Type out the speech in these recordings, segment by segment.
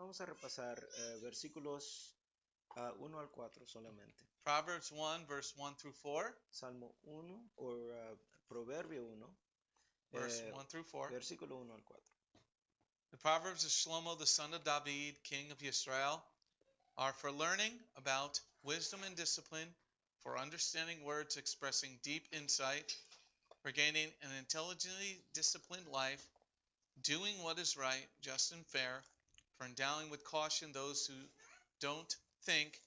vamos a repasar versículos 1 al 4 solamente. Proverbs 1, verse 1 through 4. Salmo 1 o Proverbio 1, Verse 1 through 4. versículo 1 al 4. The Proverbs of Shlomo, the son of David, king of Israel, are for learning about wisdom and discipline, for understanding words expressing deep insight, for gaining an intelligently disciplined life, doing what is right, just and fair, for endowing with caution those who don't think,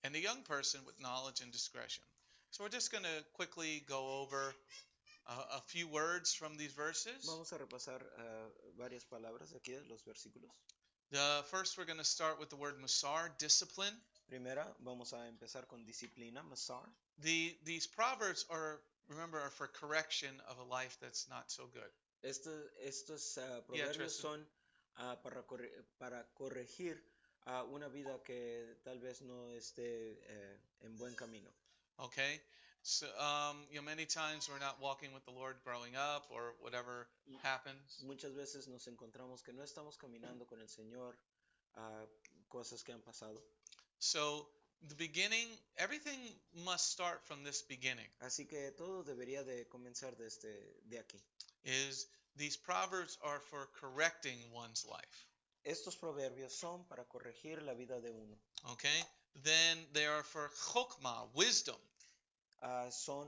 and a young person with knowledge and discretion. So we're just going to quickly go over a few words from these verses. Vamos a repasar varias palabras aquí de los versículos. First, we're going to start with the word musar, discipline. Primera, vamos a empezar con disciplina, masar. These proverbs are for correction of a life that's not so good. Estos proverbios son para corregir una vida que tal vez no esté en buen camino. Okay, so many times we're not walking with the Lord growing up or whatever happens. Muchas veces nos encontramos que no estamos caminando con el Señor, cosas que han pasado. So the beginning, everything must start from this beginning. Así que todo debería de comenzar de aquí. These proverbs are for correcting one's life. Estos proverbios son para corregir la vida de uno. Okay, then they are for chokmah, wisdom. Son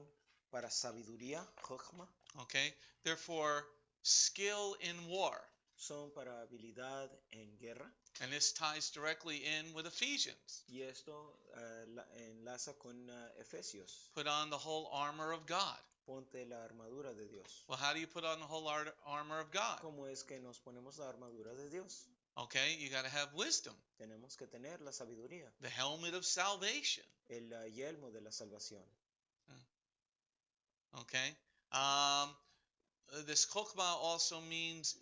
para sabiduría, chokmah. Okay, they're for skill in war. Son para habilidad en guerra. And this ties directly in with Ephesians. Y esto enlaza con Efesios. Put on the whole armor of God. Ponte la armadura de Dios. Well, how do you put on the whole armor of God? ¿Cómo es que nos ponemos la armadura de Dios? Okay, you got to have wisdom. Tenemos que tener la sabiduría. The helmet of salvation. El yelmo de la salvación. Okay. This chokmah also means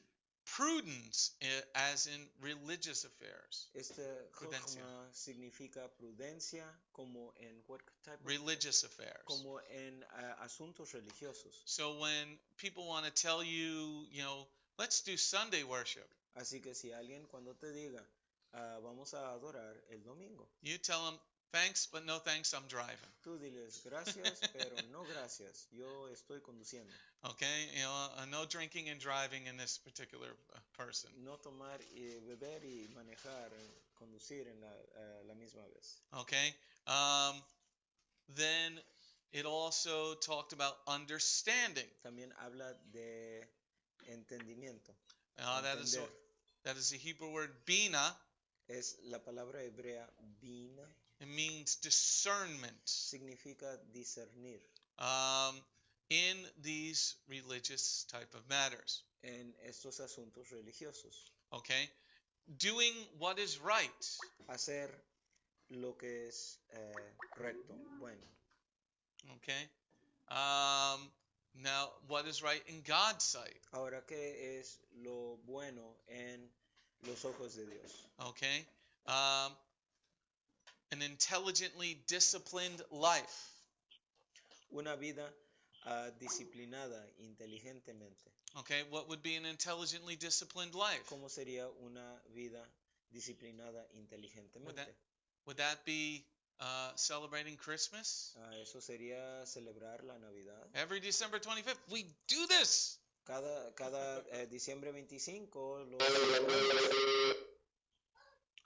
prudence, as in religious affairs. Este chokmah significa prudencia como en what type of religious affairs. Como en asuntos religiosos. So when people want to tell you, let's do Sunday worship. Así que si alguien cuando te diga, vamos a adorar el domingo. You tell them, thanks, but no thanks, I'm driving. Tú diles gracias, pero no gracias. Yo estoy conduciendo. Okay, no drinking and driving in this particular person. No tomar y beber y manejar, conducir en la misma vez. Okay, then it also talked about understanding. También habla de entendimiento. That is the Hebrew word bina. Es la palabra hebrea bina. It means discernment. Significa discernir. In these religious type of matters. En estos asuntos religiosos. Okay. Doing what is right. Hacer lo que es recto, bueno. Okay. Now, what is right in God's sight? Ahora, ¿qué es lo bueno en los ojos de Dios? Okay. An intelligently disciplined life. Una vida disciplinada inteligentemente. Okay, what would be an intelligently disciplined life? ¿Cómo sería una vida disciplinada inteligentemente? Would that be celebrating Christmas? Eso sería celebrar la Navidad. Every December 25th, we do this. Cada diciembre 25 lo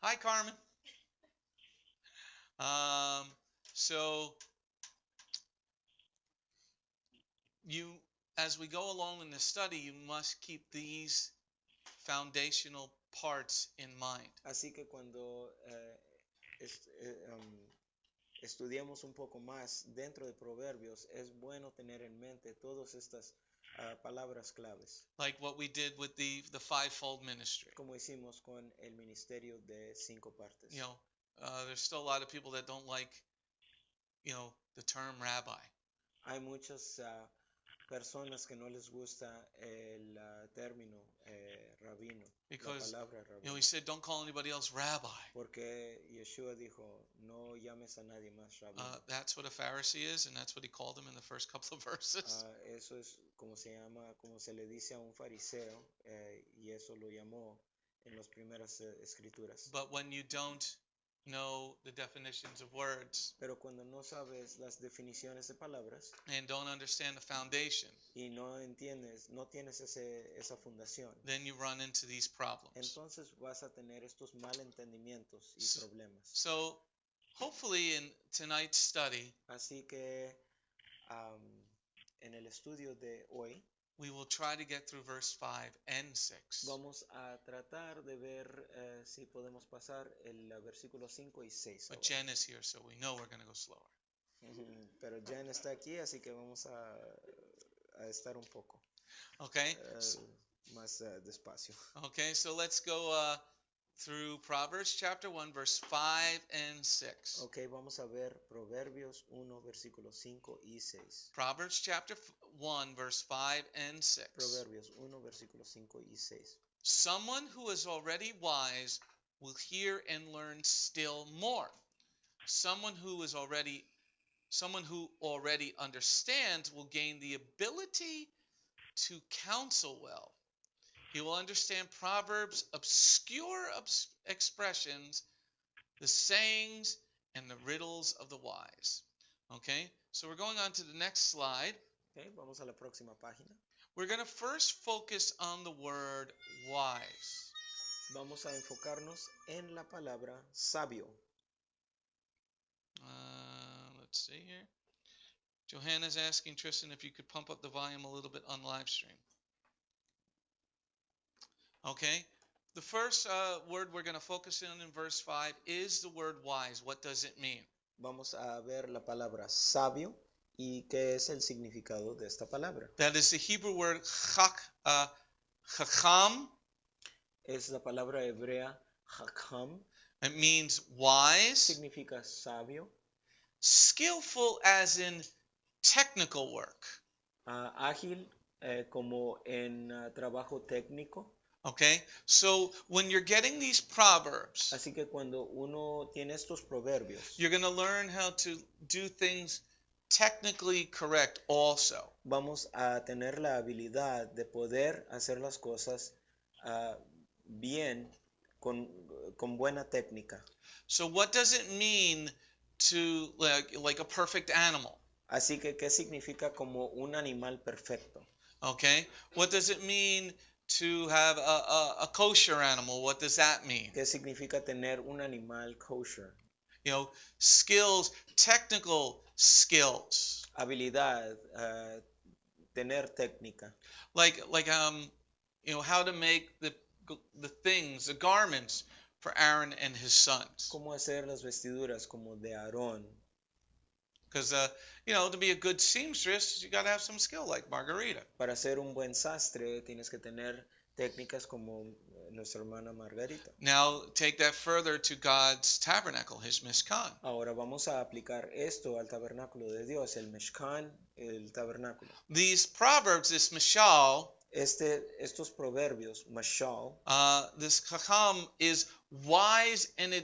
Hi, Carmen. So as we go along in the study, you must keep these foundational parts in mind. Así que cuando estudiamos un poco más dentro de Proverbios, es bueno tener en mente todas estas palabras claves. Like what we did with the fivefold ministry. Como hicimos con el ministerio de 5 partes. There's still a lot of people that don't like, the term rabbi. Hay muchas personas que no les gusta el término rabino, because, la palabra rabino. He said, don't call anybody else rabbi. Porque Yeshua dijo, no llames a nadie más rabino. That's what a Pharisee is, and that's what he called him in the first couple of verses. Eso es como se le dice a un fariseo, y eso lo llamó en las primeras escrituras. But when you don't know the definitions of words Pero cuando no sabes las definiciones de palabras and don't understand the foundation, y no entiendes, no tienes esa fundación, then you run into these problems. entonces vas a tener estos malentendimientos y problemas. So, hopefully in tonight's study, Así que en el estudio de hoy we will try to get through verse 5 and 6. vamos a tratar de ver si podemos pasar el versículo 5 y 6. But Jen is here, so we know we're going to go slower. Pero Jen está aquí, así que vamos a estar un poco Okay? más despacio. Okay, so let's go through Proverbs chapter 1, verse 5 and 6. Ok, vamos a ver Proverbios 1, versículos 5 y 6. Proverbs chapter 1, verse 5 and 6. Proverbios 1, versículos 5 y 6. Someone who is already wise will hear and learn still more. Someone who already understands will gain the ability to counsel well. He will understand Proverbs, obscure expressions, the sayings, and the riddles of the wise. Okay, so we're going on to the next slide. Okay, vamos a la próxima página. We're going to first focus on the word wise. Vamos a enfocarnos en la palabra sabio. Let's see here. Johanna's asking Tristan if you could pump up the volume a little bit on live stream. Okay, the first word we're going to focus in verse 5 is the word wise. What does it mean? Vamos a ver la palabra sabio y qué es el significado de esta palabra. That is the Hebrew word chacham. Es la palabra hebrea chacham. It means wise. Significa sabio. Skillful as in technical work. Ágil como en trabajo técnico. Okay, so when you're getting these proverbs, así que cuando uno tiene estos proverbios, you're going to learn how to do things technically correct also. Vamos a tener la habilidad de poder hacer las cosas bien con buena técnica. So what does it mean to like a perfect animal? Así que ¿qué significa como un animal perfecto? Okay, what does it mean to have a kosher animal? What does that mean? ¿Qué significa tener un animal kosher? You know, skills, technical skills. Habilidad, tener técnica. Like you know, how to make the things, the garments for Aaron and his sons. Cómo hacer las vestiduras como de Aarón. Because you know, to be a good seamstress, you got to have some skill like Margarita. Para ser un buen sastre tienes que tener técnicas como nuestra hermana Margarita. Now take that further to God's tabernacle, his Mishkan. Ahora vamos a aplicar esto al tabernáculo de Dios, el Mishkan, el tabernáculo. These proverbs, this mashal, estos proverbios, mashal, this chacham is wise in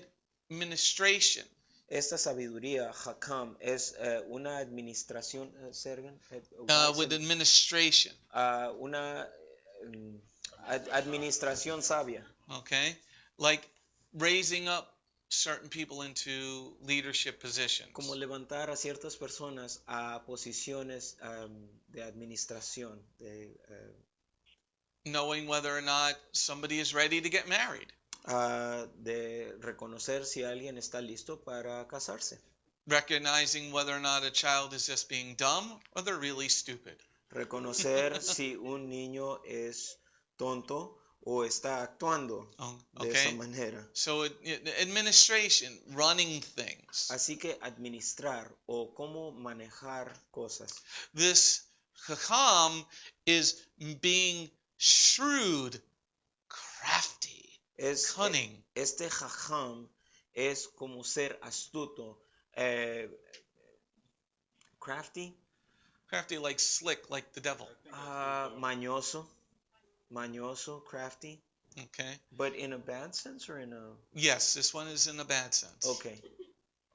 administration. Esta sabiduría, Hakam, es una administración, with administration. Una administración sabia. Okay, like raising up certain people into leadership positions. Como levantar a ciertas personas a posiciones de administración, knowing whether or not somebody is ready to get married. De reconocer si alguien está listo para casarse. Recognizing whether or not a child is just being dumb or they're really stupid. Reconocer si un niño es tonto o está actuando de esa manera. So administration, running things. Así que administrar o cómo manejar cosas. This chacham is being shrewd, crafty. Cunning. Este jajam es como ser astuto, crafty. Crafty, like slick, like the devil. Mañoso, crafty. Okay. But in a bad sense or in a? Yes, this one is in a bad sense.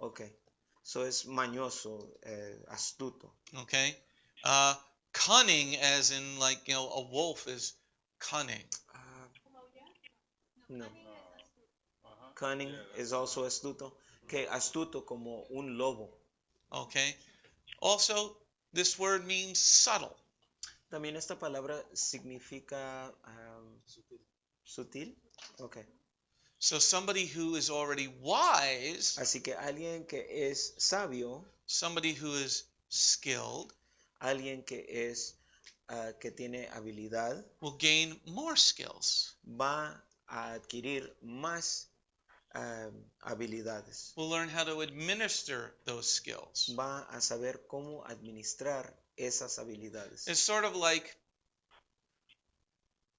Okay. So es mañoso, astuto. Okay. Cunning, as in like, you know, a wolf is cunning. No. Cunning is also astuto. Que astuto como un lobo. Okay. Also, this word means subtle. También esta palabra significa sutil. Okay. So somebody who is already wise, Así que alguien que es sabio, somebody who is skilled, alguien que es que tiene habilidad, will gain more skills. va a adquirir más habilidades. Will learn how to administer those skills. Va a saber cómo administrar esas habilidades. It's sort of like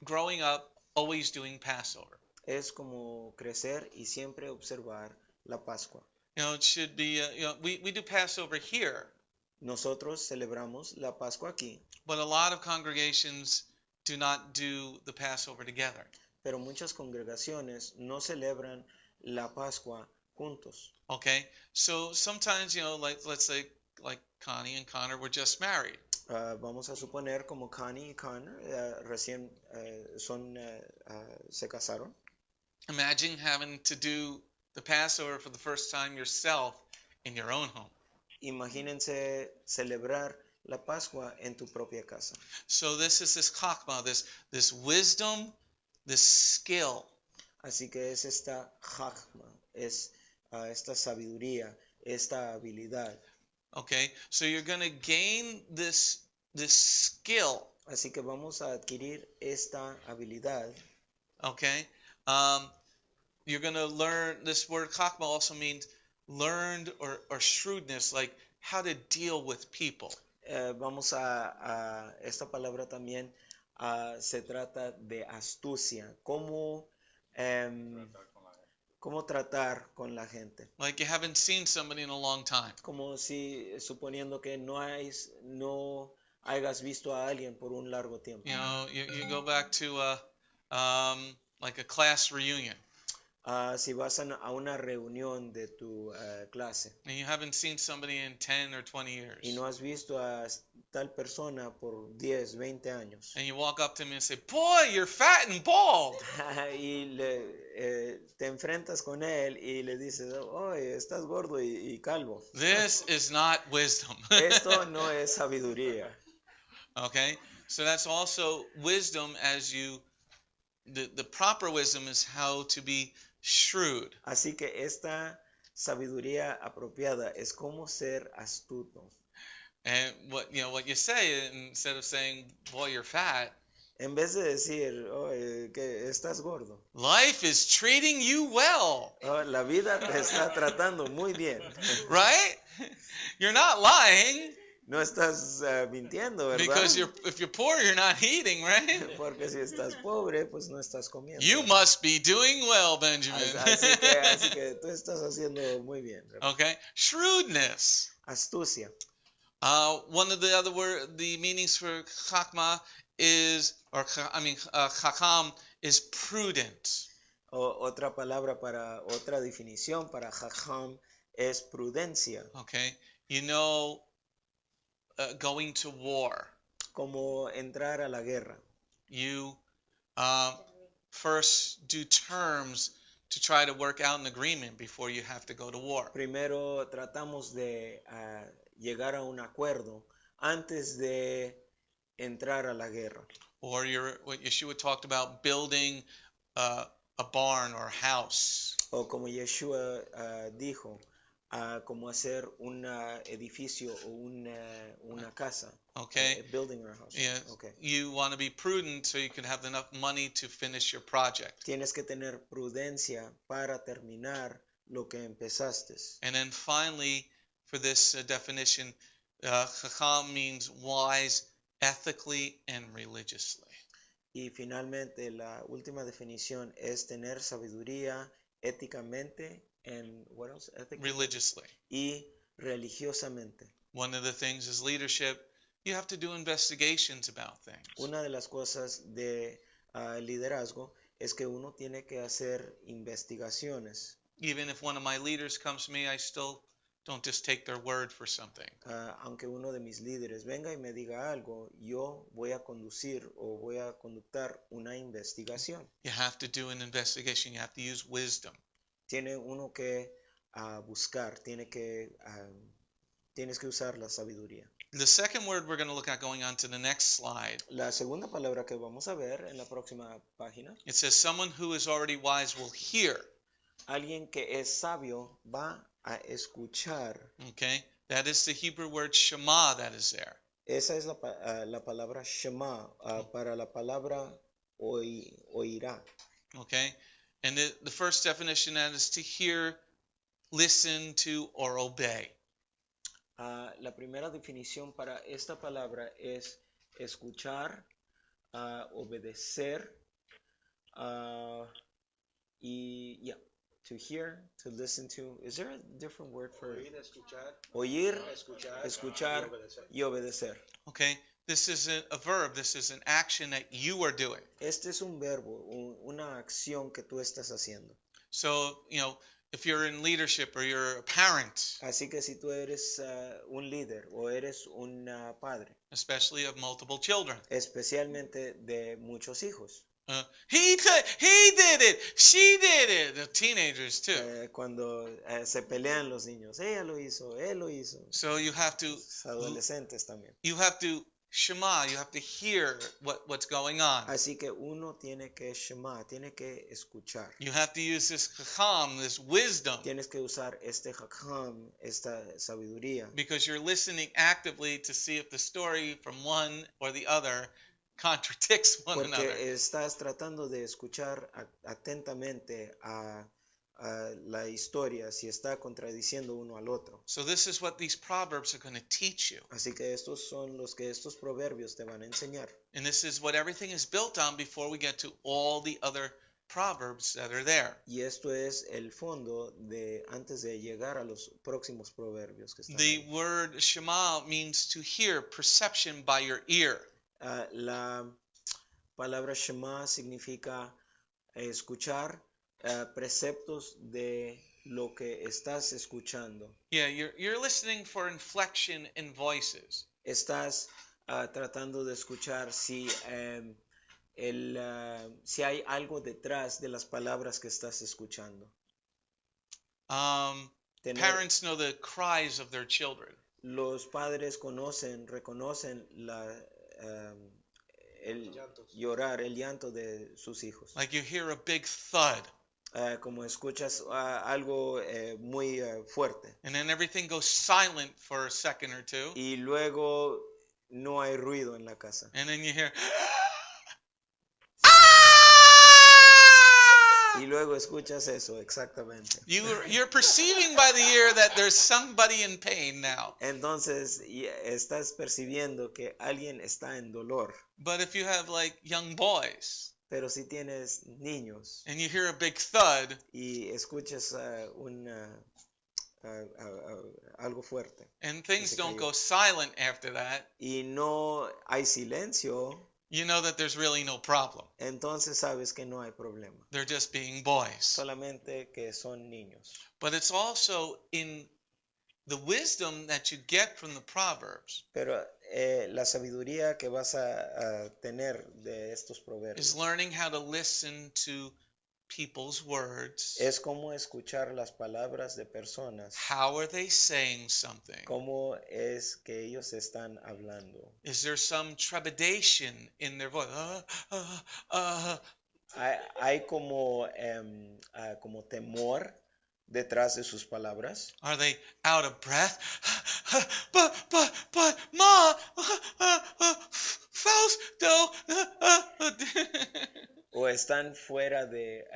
growing up always doing Passover. Es como crecer y siempre observar la Pascua. It should be, we do Passover here. Nosotros celebramos la Pascua aquí. But a lot of congregations do not do the Passover together. Pero muchas congregaciones no celebran la Pascua juntos. Okay, so sometimes, like let's say, like Connie and Connor were just married. Vamos a suponer como Connie y Connor recién se casaron. Imagine having to do the Passover for the first time yourself in your own home. Imagínense celebrar la Pascua en tu propia casa. So this is this chachma, this wisdom, this skill. Así que es esta chachma, es esta sabiduría, esta habilidad. Okay, so you're going to gain this skill. Así que vamos a adquirir esta habilidad. Okay, you're going to learn. This word chachma also means learned or shrewdness, like how to deal with people. Vamos a esta palabra también se trata de astucia, cómo tratar con la gente. Like you haven't seen somebody in a long time. Como si suponiendo que no hayas visto a alguien por un largo tiempo. You go back to like a class reunion. Si vas a una reunión de tu clase. And you haven't seen somebody in 10 or 20 years. Y no has visto a tal persona por 10, 20 años. And you walk up to him and say, "Boy, you're fat and bald." Y te enfrentas con él y le dices, "Oye, estás gordo y calvo." This is not wisdom. Esto no es sabiduría. Okay? So that's also wisdom as the proper wisdom is how to be shrewd. Así que esta sabiduría apropiada es cómo ser astuto. And what you say, instead of saying, "Boy, you're fat," en vez de decir, "Oye, que estás gordo." Life is treating you well. La vida te está tratando muy bien. Right? You're not lying. No estás mintiendo, ¿verdad? Because if you're poor, you're not eating, right? Porque si estás pobre, pues no estás comiendo. You must be doing well, Benjamin. Así que tú estás haciendo muy bien, ¿verdad? Okay. Shrewdness. Astucia. One of the meanings for chachma is, chacham is prudent. Otra definición para chacham es prudencia. Okay. Going to war. Como entrar a la guerra. You first do terms to try to work out an agreement before you have to go to war. Primero tratamos de llegar a un acuerdo antes de entrar a la guerra. Or what Yeshua talked about, building a barn or a house. O como Yeshua dijo, como hacer un edificio o una casa. Okay. Building or a house. Yeah. Okay. You want to be prudent so you can have enough money to finish your project. Tienes que tener prudencia para terminar lo que empezaste. And then finally, for this definition, chacham means wise ethically and religiously. Y finalmente la última definición es tener sabiduría éticamente and what else? Religiously. Y religiosamente. One of the things is leadership. You have to do investigations about things. Una de las cosas de liderazgo es que uno tiene que hacer investigaciones. Even if one of my leaders comes to me, I still don't just take their word for something. Aunque uno de mis líderes venga y me diga algo, yo voy a conducir o voy a conductar una investigación. You have to do an investigation. You have to use wisdom. Tiene uno que buscar, tienes que usar la sabiduría. The second word we're going to look at going on to the next slide. La segunda palabra que vamos a ver en la próxima página. It says someone who is already wise will hear. Alguien que es sabio va a escuchar. Okay, that is the Hebrew word shema that is there. Esa es la palabra shema, para la palabra oirá. Okay, and the first definition that is to hear, listen to, or obey. La primera definición para esta palabra es escuchar, obedecer, to hear, to listen to. Is there a different word for oír, escuchar y obedecer? Okay, this is a verb. This is an action that you are doing. Este es un verbo, una acción que tú estás haciendo. So, if you're in leadership or you're a parent, así que si tú eres un líder o eres un padre, especially of multiple children, especialmente de muchos hijos. He did it, she did it. The teenagers too. Cuando se pelean los niños, ella lo hizo, él lo hizo. So you have to. Los adolescentes también. You have to shema. You have to hear what's going on. Así que uno tiene que shema, tiene que escuchar. You have to use this chacham, this wisdom. Tienes que usar este chacham, esta sabiduría. Because you're listening actively to see if the story from one or the other contradicts one Porque another. Estás tratando de escuchar atentamente a la historia si está contradiciendo uno al otro. So this is what these proverbs are going to teach you. Así que estos son los que estos proverbios te van a enseñar. And this is what everything is built on before we get to all the other proverbs that are there. Y esto es el fondo de antes de llegar a los próximos proverbios que están The ahí. word shema means to hear, perception by your ear. La palabra shema significa escuchar preceptos de lo que estás escuchando. Yeah, you're listening for inflection in voices. Estás tratando de escuchar si hay algo detrás de las palabras que estás escuchando. Parents know the cries of their children. Los padres reconocen el llorar, el llanto de sus hijos. Like you hear a big thud. Como escuchas algo muy fuerte. And then everything goes silent for a second or two. Y luego no hay ruido en la casa. And then you hear Y luego escuchas eso, exactamente. You're perceiving by the ear that there's somebody in pain now. Entonces estás percibiendo que alguien está en dolor. But if you have like young boys, pero si tienes niños, and you hear a big thud, y escuchas algo fuerte, and things don't go silent after that, y no hay silencio, you know that there's really no problem. Entonces sabes que no hay problema. They're just being boys. Solamente que son niños. But it's also in the wisdom that you get from the Proverbs. Pero la sabiduría que vas a tener de estos proverbios is learning how to listen to people's words. Es como escuchar las palabras de personas. How are they saying something? ¿Cómo es que ellos están hablando? Is there some trepidation in their voice? Hay como temor detrás de sus palabras. Are they out of breath? But, Ma, Fausto. O están fuera de,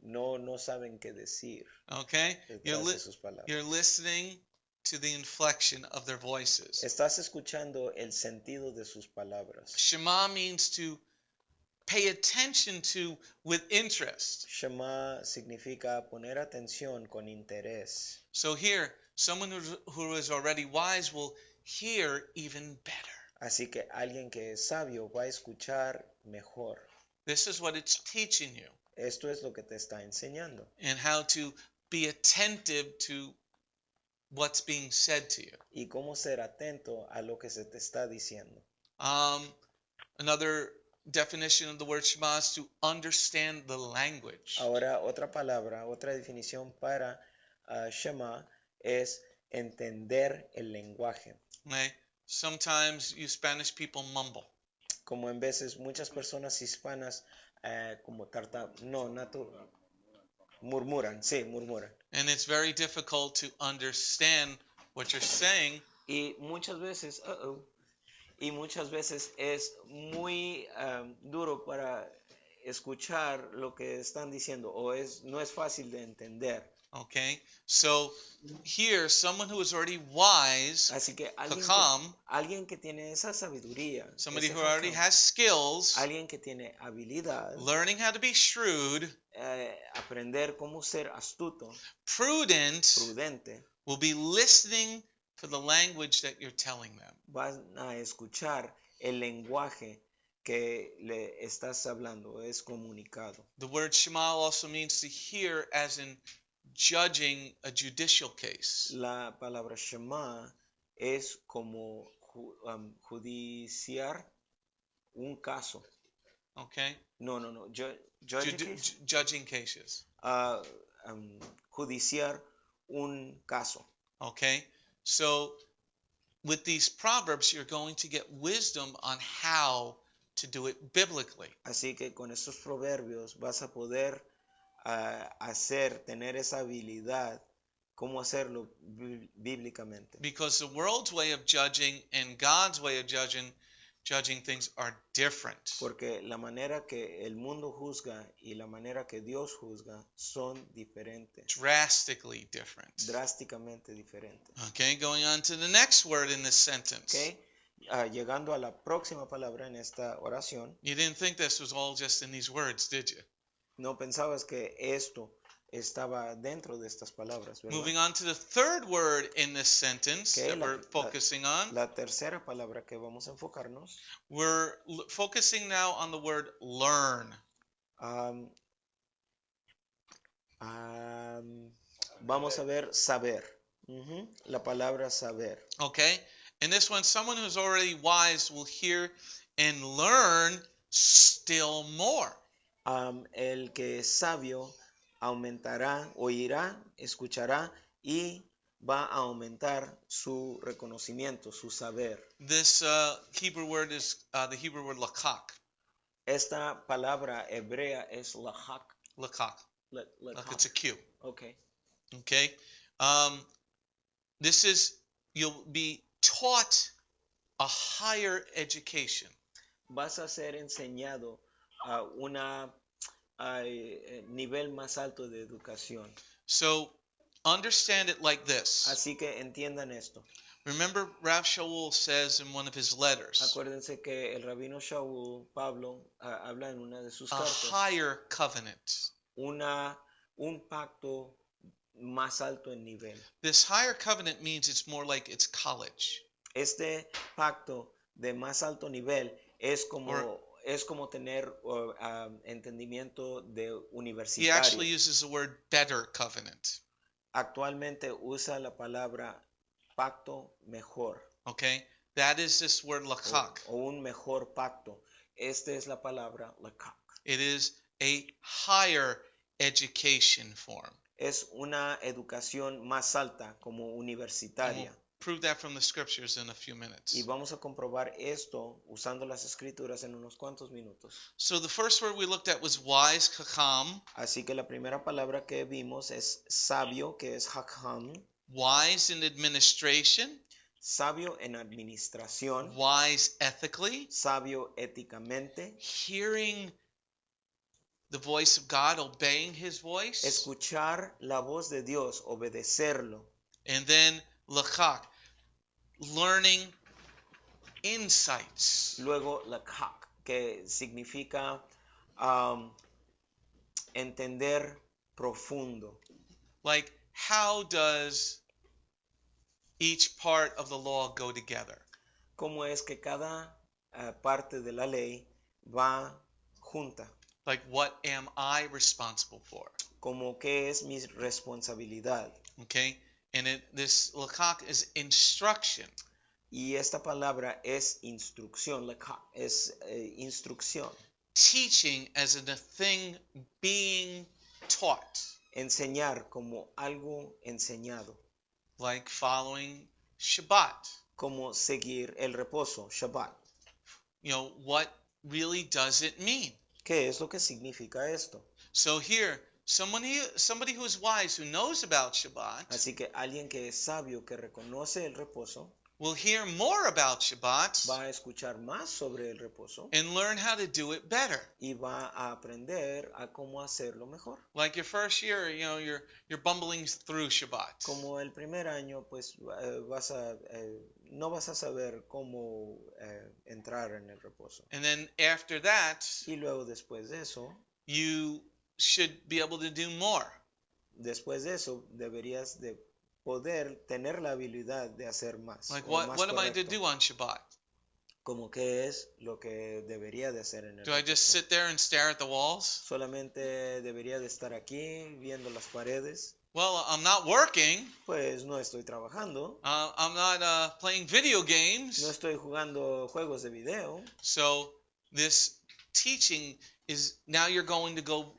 no saben qué decir. Okay, de sus palabras. You're listening to the inflection of their voices. Estás escuchando el sentido de sus palabras. Shema means to pay attention to with interest. Shema significa poner atención con interés. So here, someone who is already wise will hear even better. Así que alguien que es sabio va a escuchar mejor. This is what it's teaching you. Esto es lo que te está enseñando. And how to be attentive to what's being said to you. Y cómo ser atento a lo que se te está diciendo. Another definition of the word Shema is to understand the language. Ahora, otra definición para Shema es entender el lenguaje. Okay? Sometimes you Spanish people mumble. Como en veces muchas personas hispanas murmuran. And it's very difficult to understand what you're saying. Y muchas veces es muy duro para escuchar lo que están diciendo o no es fácil de entender. Okay, so here someone who is already wise, así que alguien que tiene esa sabiduría, somebody who already has skills, alguien que tiene habilidad, learning how to be shrewd, aprender cómo ser astuto, prudente, will be listening for the language that you're telling them. Van a escuchar el lenguaje que le estás hablando, es comunicado. The word Shema also means to hear as in judging a judicial case. La palabra Shema es como judiciar un caso. Okay? No. Judging cases. Judiciar un caso. Okay? So, with these proverbs, you're going to get wisdom on how to do it biblically. Así que con estos proverbios vas a poder tener esa habilidad, cómo hacerlo bíblicamente. Because the world's way of judging and God's way of judging things are different. Porque la manera que el mundo juzga y la manera que Dios juzga son diferentes. Drastically different. Drásticamente diferentes. Okay, going on to the next word in this sentence. Okay. Llegando a la próxima palabra en esta oración. You didn't think this was all just in these words, did you? No pensabas que esto estaba dentro de estas palabras, ¿verdad? Moving on to the third word in this sentence that we're focusing on. La tercera palabra que vamos a enfocarnos. We're focusing now on the word learn. Vamos a ver saber. La palabra saber. Okay. In this one, someone who's already wise will hear and learn still more. El que es sabio aumentará, oirá, escuchará y va a aumentar su reconocimiento, su saber. This Hebrew word is the Hebrew word leqach. Esta palabra hebrea es leqach. Leqach. Like it's a Q. Okay. Okay. This is, you'll be taught a higher education. Vas a ser enseñado a una nivel más alto de educación. So, understand it like this. Así que entiendan esto. Remember, Rav Shaul says in one of his letters. Acuérdense que el rabino Shaul, Pablo, habla en una de sus cartas. A higher covenant. Un pacto más alto en nivel. This higher covenant means it's more like it's college. Este pacto de más alto nivel es como tener entendimiento de universitario. He actually uses the word better covenant. Actualmente usa la palabra pacto mejor. Okay, that is this word leqach. O un mejor pacto. Esta es la palabra leqach. It is a higher education form. Es una educación más alta, como universitaria. Prove that from the scriptures in a few minutes. Y vamos a comprobar esto usando las escrituras en unos cuantos minutos. So the first word we looked at was wise, chacham. Así que la primera palabra que vimos es sabio, que es chacham. Wise in administration. Sabio en administración. Wise ethically. Sabio éticamente. Hearing the voice of God, obeying His voice. Escuchar la voz de Dios, obedecerlo. And then leqach, learning insights. Luego leqach, que significa entender profundo. Like, how does each part of the law go together? ¿Cómo es que cada parte de la ley va junta? Like, what am I responsible for? Como qué es mi responsabilidad. Okay. And this leqach is instruction. Y esta palabra es instrucción, leqach, es instrucción. Teaching as in a thing being taught. Enseñar como algo enseñado. Like following Shabbat. Como seguir el reposo, Shabbat. You know, what really does it mean? ¿Qué es lo que significa esto? So here, somebody who is wise, who knows about Shabbat, así que alguien que es sabio, que reconoce el reposo, will hear more about Shabbat, va a escuchar más sobre el reposo, and learn how to do it better. Y va a aprender a cómo hacerlo mejor. Like your first year, you know, you're bumbling through Shabbat. Como el primer año, pues no vas a saber cómo entrar en el reposo. And then after that, y luego después de eso, you should be able to do more. Después de eso, deberías de poder tener la habilidad de hacer más. Like what am I to do on Shabbat? Como qué es lo que debería de hacer en el Do I just sit there and stare at the walls? Solamente debería de estar aquí viendo las paredes. Well, I'm not working. Pues no estoy trabajando. I'm not playing video games. No estoy jugando juegos de video. So this teaching is now you're going to go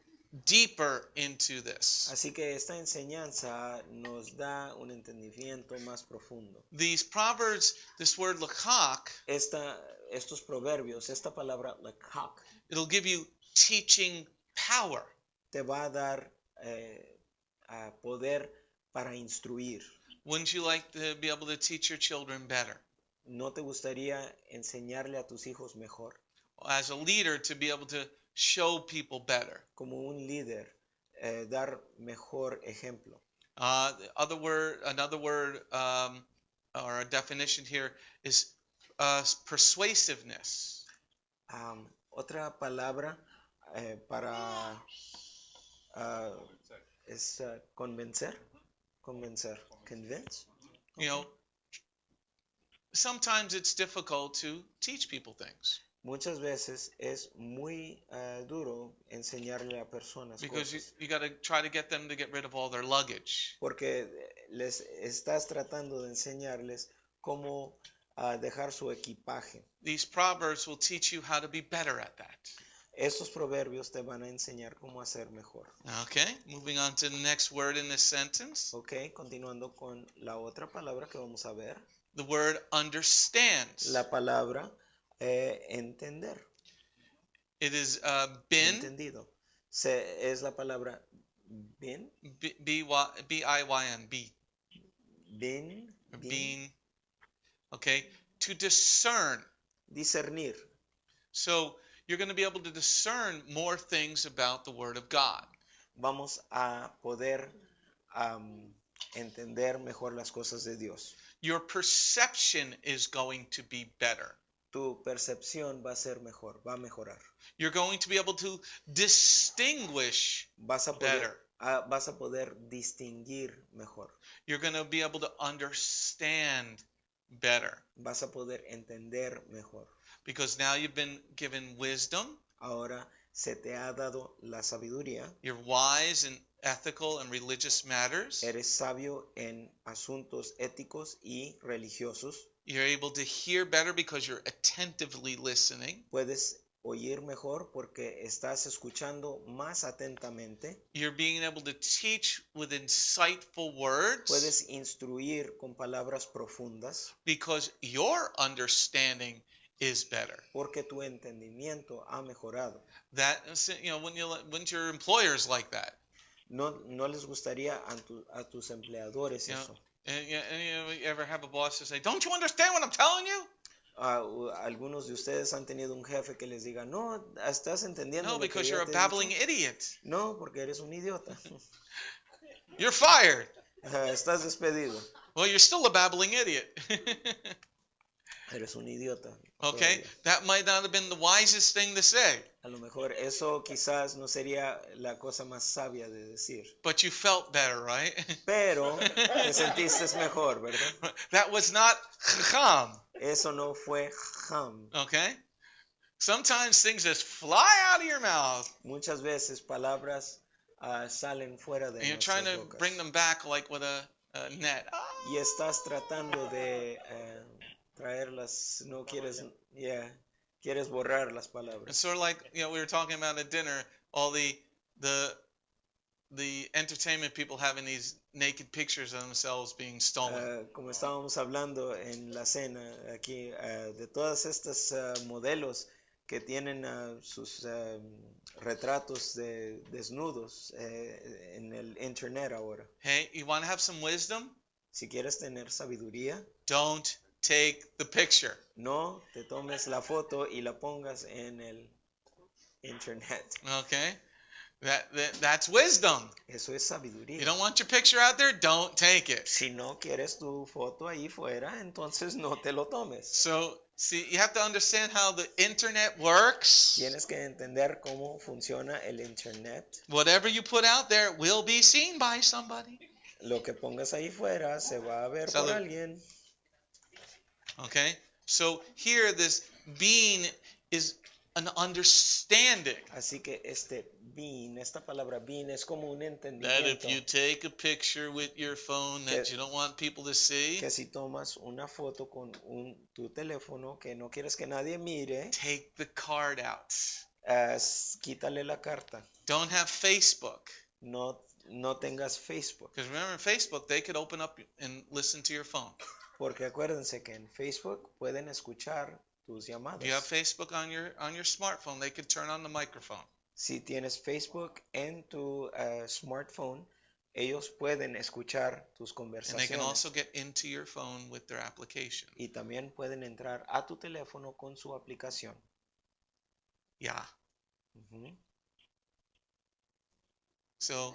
deeper into this. Así que esta enseñanza nos da un entendimiento más profundo. These proverbs, this word leqach, estos proverbios, esta palabra leqach, it'll give you teaching power. Te va a dar poder para instruir. Wouldn't you like to be able to teach your children better? ¿No te gustaría enseñarle a tus hijos mejor? As a leader, to be able to show people better. Como un líder, dar mejor ejemplo. Another word, or a definition here is persuasiveness. Otra palabra para es convencer. Convencer. Convince. You know, sometimes it's difficult to teach people things. Muchas veces es muy duro enseñarle a personas because cosas. you got to try to get them to get rid of all their luggage. Porque les estás tratando de enseñarles cómo dejar su equipaje. These proverbs will teach you how to be better at that. Estos proverbios te van a enseñar cómo hacer mejor. Okay, moving on to the next word in this sentence. Okay, continuando con la otra palabra que vamos a ver. The word understands. La palabra entender. It is bin. Entendido. Es la palabra bin. B-I-Y-N. B. Bin. Bin. Okay. To discern. Discernir. So you're going to be able to discern more things about the Word of God. Vamos a poder entender mejor las cosas de Dios. Your perception is going to be better. Tu percepción va a ser mejor, va a mejorar. You're going to be able to distinguish better. Vas a poder distinguir mejor. You're going to be able to understand better. Vas a poder entender mejor. Because now you've been given wisdom. Ahora se te ha dado la sabiduría. You're wise in ethical and religious matters. Eres sabio en asuntos éticos y religiosos. You're able to hear better because you're attentively listening. Puedes oír mejor porque estás escuchando más atentamente. You're being able to teach with insightful words. Puedes instruir con palabras profundas. Because your understanding is better. Porque tu entendimiento ha mejorado. That, you know, when your employers like that. No les gustaría a tus empleadores eso. And you ever have a boss to say, "Don't you understand what I'm telling you?" Algunos de ustedes han tenido un jefe que les diga, no, estás entendiendo. No, lo que because yo you're te a babbling dicho? idiot. No, porque eres un idiota. You're fired. Estás despedido. Well, you're still a babbling idiot. Eres un idiota. Okay, todavía. That might not have been the wisest thing to say. A lo mejor eso quizás no sería la cosa más sabia de decir. But you felt better, right? Pero te sentiste mejor, ¿verdad? That was not chacham. Eso no fue chacham. Okay? Sometimes things just fly out of your mouth. Muchas veces palabras salen fuera de and you're trying to bocas. bring them back like with a net. Y estás tratando de traerlas, no quieres, quieres borrar las It's palabras. sort of like, we were talking about at dinner, all the entertainment people having these naked pictures of themselves being stolen. Como estábamos hablando en la cena aquí, de todas estas modelos que tienen sus retratos de desnudos en el internet ahora. Hey, you want to have some wisdom? Si quieres tener sabiduría, Don't take the picture. no te tomes la foto y la pongas en el internet. Okay? That's wisdom. Eso es sabiduría. You don't want your picture out there? Don't take it. Si no quieres tu foto ahí fuera, entonces no te lo tomes. So, see, you have to understand how the internet works. Tienes que entender cómo funciona el internet. Whatever you put out there will be seen by somebody. Lo que pongas ahí fuera se va a ver por alguien. Okay? So here this being is an understanding. Así que esta palabra being es como un entendimiento. That if you take a picture with your phone that you don't want people to see, que si tomas una foto con tu teléfono que no quieres que nadie mire, take the card out. Quítale la carta. Don't have Facebook. No tengas Facebook. Because remember, in Facebook, they could open up and listen to your phone. Porque acuérdense que en Facebook pueden escuchar tus llamadas. If you have Facebook on your smartphone, they could turn on the microphone. Si tienes Facebook en tu smartphone, ellos pueden escuchar tus conversaciones. And they can also get into your phone with their application. Y también pueden entrar a tu teléfono con su aplicación. Yeah. Uh-huh. So,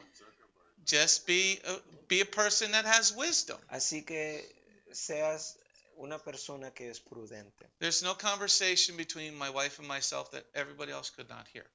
just be a person that has wisdom. Así que seas una persona que es prudente. There's no conversation between my wife and myself that everybody else could not hear.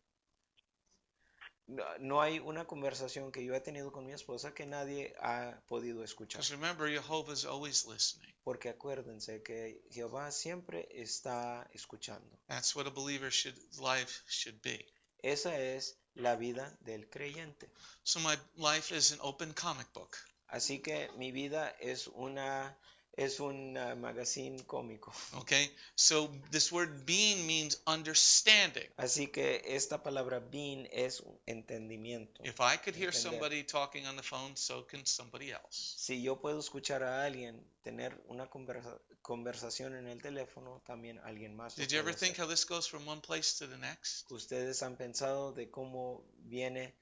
No hay una conversación que yo he tenido con mi esposa que nadie ha podido escuchar. Because remember, Jehovah is always listening. Porque acuérdense que Jehová siempre está escuchando. That's what a believer's life should be. Esa es la vida del creyente. So my life is an open comic book. Así que mi vida es un magazine cómico. Okay, so this word being means understanding. Así que esta palabra being es entendimiento. If I could hear somebody talking on the phone, so can somebody else. Si yo puedo escuchar a alguien tener una conversación en el teléfono, también alguien más. Did you ever think how this goes from one place to the next? ¿Ustedes han pensado de cómo viene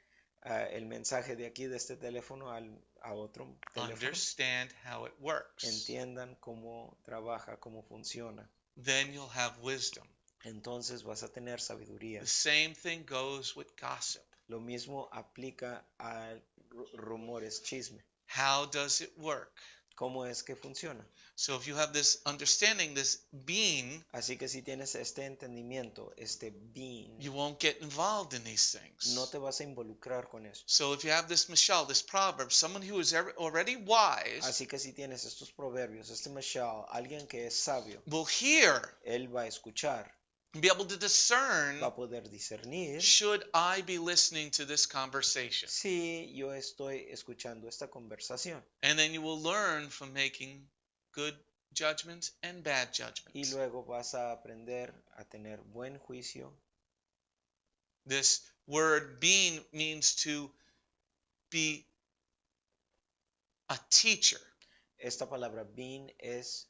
el mensaje de aquí de este teléfono a otro teléfono? Understand how it works. Entiendan cómo trabaja, cómo funciona. Then you'll have wisdom. Entonces vas a tener sabiduría. The same thing goes with gossip. Lo mismo aplica a rumores, chisme. How does it work? ¿Cómo es que funciona? So if you have this understanding, this being, así que si tienes este entendimiento, este being, you won't get involved in these things. No te vas a involucrar con eso. So if you have this mashal, this proverb, someone who is already wise, así que si tienes estos proverbios, este mashal, alguien que es sabio, will hear, él va a escuchar, be able to discern, va a poder discernir, should I be listening to this conversation? Si yo estoy escuchando esta conversación. And then you will learn from making good judgments and bad judgments. Y luego vas a aprender a tener buen juicio. This word being means to be a teacher. Esta palabra being es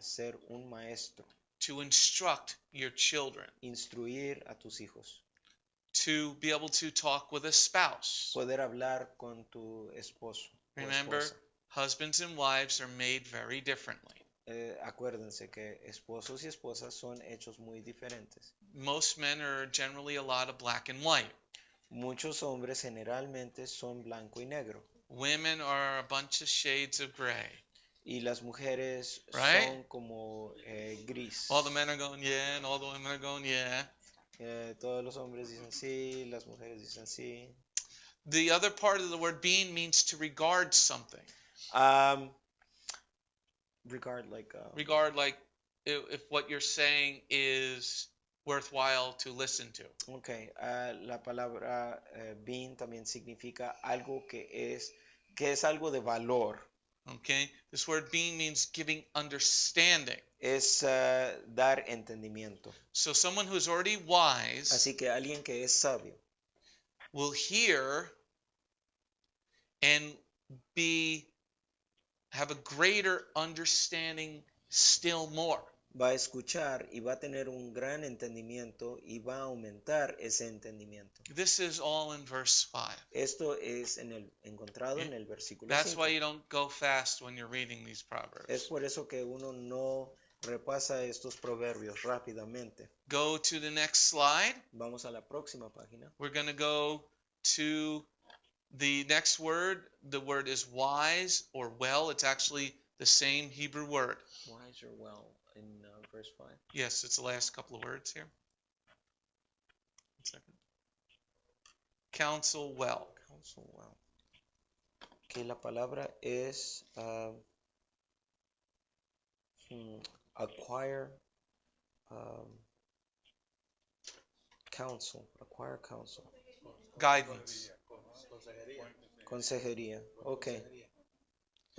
ser un maestro. To instruct your children. Instruir a tus hijos. To be able to talk with a spouse. Poder hablar con tu esposo. Remember, husbands and wives are made very differently. Acuérdense que esposos y esposas son hechos muy diferentes. Most men are generally a lot of black and white. Muchos hombres generalmente son blanco y negro. Women are a bunch of shades of gray. Y las mujeres son como gris. All the men are going yeah, and all the women are going yeah. Todos los hombres dicen sí, las mujeres dicen sí. The other part of the word being means to regard something. Regard like if what you're saying is worthwhile to listen to. Okay, la palabra being también significa algo que es algo de valor. Okay? This word being means giving understanding. Es dar entendimiento. So someone who's already wise Así que alguien que es sabio will hear and have a greater understanding still more. va a escuchar y va a tener un gran entendimiento y va a aumentar ese entendimiento. This is all in verse 5. Esto es encontrado en el versículo That's 5. why you don't go fast when you're reading these Proverbs. Es por eso que uno no repasa estos proverbios rápidamente. Go to the next slide. Vamos a la próxima página. We're going to go to the next word. The word is wise or well. It's actually the same Hebrew word. Wise or well in verse 5. Yes, it's the last couple of words here. 1 second. Counsel well. Counsel well. Que la palabra es acquire counsel. Acquire counsel. Guidance. Consejería. Okay.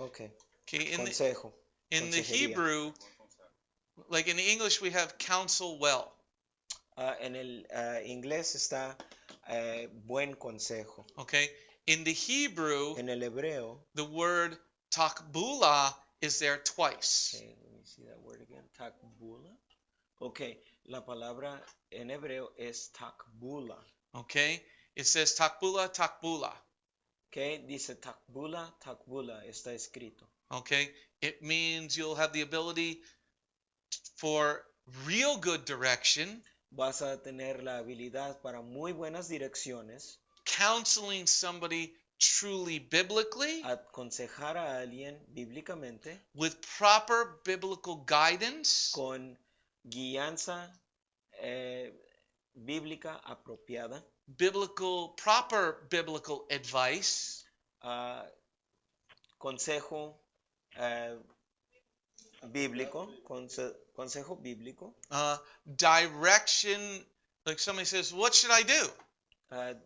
Okay, Consejo. In the Hebrew, like in the English, we have counsel well. En el inglés está buen consejo. Okay. In the Hebrew, en el hebreo, the word tachbula is there twice. Okay, let me see that word again. Tachbula. Okay, la palabra en hebreo es tachbula. Okay, it says tachbula, tachbula. Okay, dice tachbula, tachbula, está escrito. Okay, it means you'll have the ability for real good direction. Vas a tener la habilidad para muy buenas direcciones. Counseling somebody truly biblically. Aconsejar a alguien bíblicamente. With proper biblical guidance. Con guianza bíblica apropiada. Proper biblical advice. Consejo bíblico. Consejo bíblico. Direction, like somebody says, what should I do?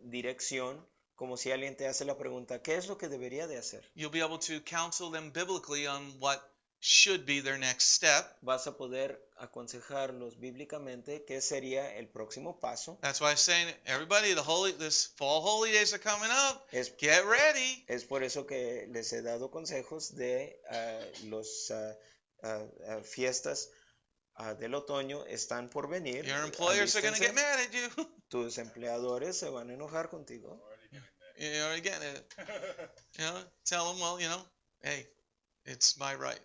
Dirección, como si alguien te hace la pregunta, ¿qué es lo que debería de hacer? You'll be able to counsel them biblically on what should be their next step. Vas a poder aconsejarlos bíblicamente qué sería el próximo paso. That's why I'm saying, everybody, this fall holy days are coming up. Get ready. Es por eso que les he dado consejos de los fiestas del otoño están por venir. Your employers are going to get mad at you. Tus empleadores se van a enojar contigo. You already get it. Tell them, well, hey, it's my right.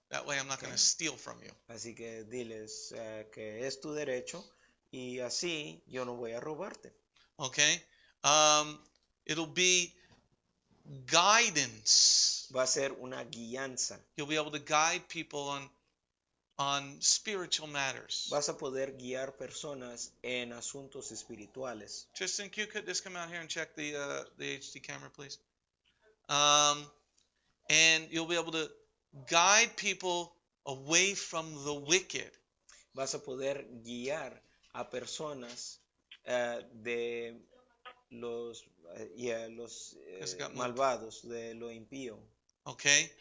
That way I'm not going to steal from you. Así que diles que es tu derecho y así yo no voy a robarte. Okay. It'll be guidance. Va a ser una guianza. You'll be able to guide people on spiritual matters. Vas a poder guiar personas en asuntos espirituales. Tristan, could just come out here and check the HD camera, please? And you'll be able to guide people away from the wicked. Vas a poder guiar a personas de los malvados, de lo impío. Okay?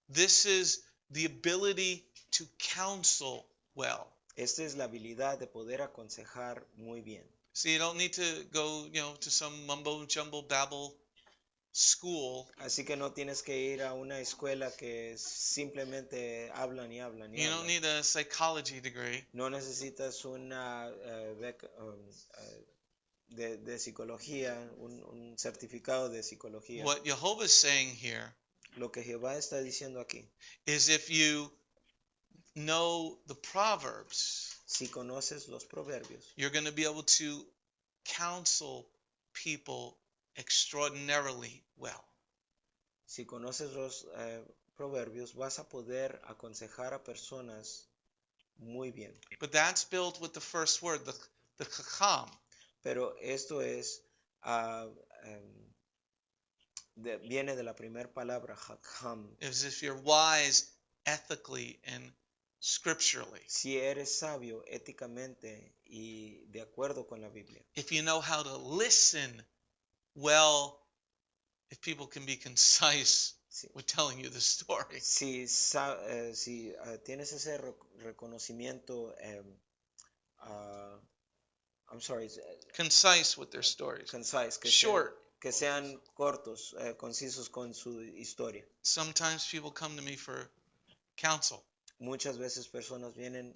This is the ability to counsel well. Esta es la habilidad de poder aconsejar muy bien. So you don't need to go, to some mumbo jumbo babble school. Así que no tienes que ir a una escuela que simplemente hablan y hablan y You hablan. don't need a psychology degree. No necesitas una beca de psicología, un certificado de psicología. What Jehovah is saying here Lo que Jehová está diciendo aquí is if you know the Proverbs, si conoces los proverbios, you're going to be able to counsel people extraordinarily well. Si conoces los proverbios, vas a poder aconsejar a personas muy bien. But that's built with the first word, the chacham. Pero esto es viene de la primera palabra, chacham. As if you're wise ethically and scripturally. Si eres sabio éticamente y de acuerdo con la Biblia. If you know how to listen well, if people can be concise Sí. with telling you the story. Si tienes ese reconocimiento, I'm sorry, Concise with their stories. concise, Short. que sean cortos, concisos con su historia. Sometimes people come to me for counsel. Muchas veces personas vienen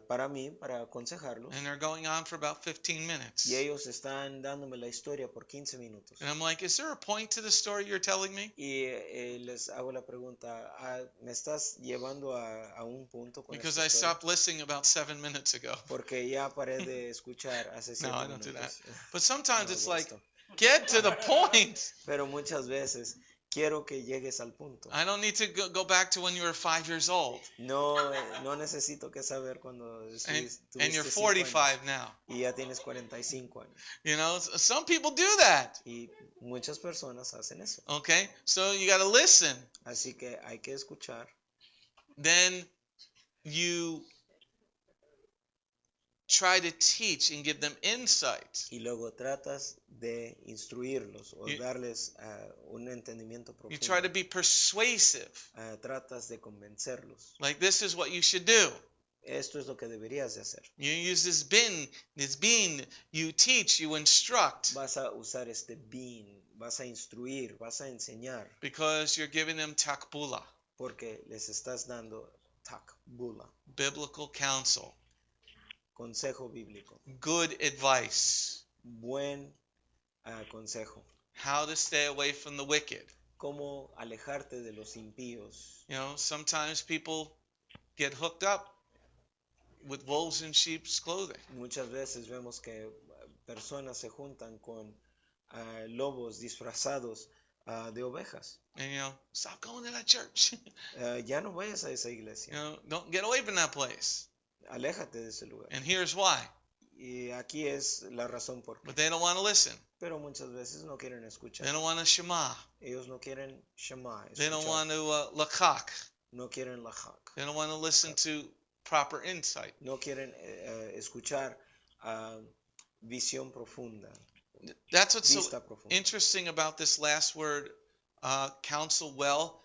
para mí, para aconsejarlos, And they're going on for about 15 minutes. y ellos están dándome la historia por 15 minutos. And I'm like, is there a point to the story you're telling me? Y les hago la pregunta, ¿me estás llevando a un punto con Because esta I historia? stopped listening about 7 minutes ago. Porque ya paré de escuchar hace 7 No, I minutos. don't do that. But sometimes No it's hago like, esto. get to the point. Pero muchas veces quiero que llegues al punto. I don't need to go back to when you were 5 years old. No necesito que saber cuando And you're 45 45 now. y ya tienes 45 años. You know, some people do that. Y muchas personas hacen eso. Okay? So you got to listen. Así que hay que escuchar. Then you try to teach and give them insight. Y luego tratas de instruirlos o darles un entendimiento You try to profundo. be persuasive. Tratas de convencerlos. Like, this is what you should do. Esto es lo que deberías de hacer. You use this being, you teach, you instruct, Vas a usar este being, vas a instruir, vas a enseñar, because you're giving them tachbu, porque les estás dando tachbu, biblical counsel, consejo bíblico, good advice, buen consejo. how to stay away from the wicked. Cómo alejarte de los impíos. You know, sometimes people get hooked up with wolves in sheep's clothing. Muchas veces vemos que personas se juntan con lobos disfrazados de ovejas. And, you know, stop going to that church. Ya no vayas a esa iglesia. You know, don't get away from that place. Aléjate de ese lugar. And here's why. Y aquí es la razón por qué. But they don't want to listen. Pero muchas veces no quieren escuchar. They don't want to shema. Ellos no quieren shema, They don't escuchar. want to leqach. No quieren leqach. They don't want to listen to proper insight. No quieren escuchar visión profunda. That's what's so Vista profunda. interesting about this last word, counsel well,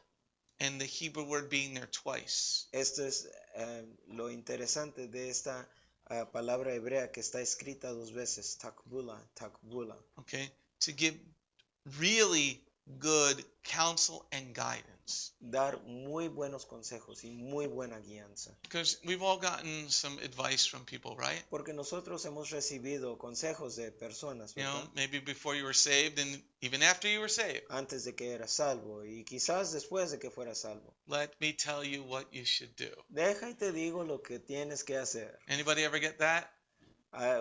and the Hebrew word being there twice. Esto es lo interesante de esta palabra hebrea que está escrita 2 veces, tachbula. Okay? To give really good counsel and guidance. Dar muy buenos consejos y muy buena guianza. Because we've all gotten some advice from people, right? Porque nosotros hemos recibido consejos de personas, You know, ¿verdad? maybe before you were saved and even after you were saved. Antes de que eras salvo y quizás después de que fueras salvo. Let me tell you what you should do. Deja y te digo lo que tienes que hacer. Anybody ever get that?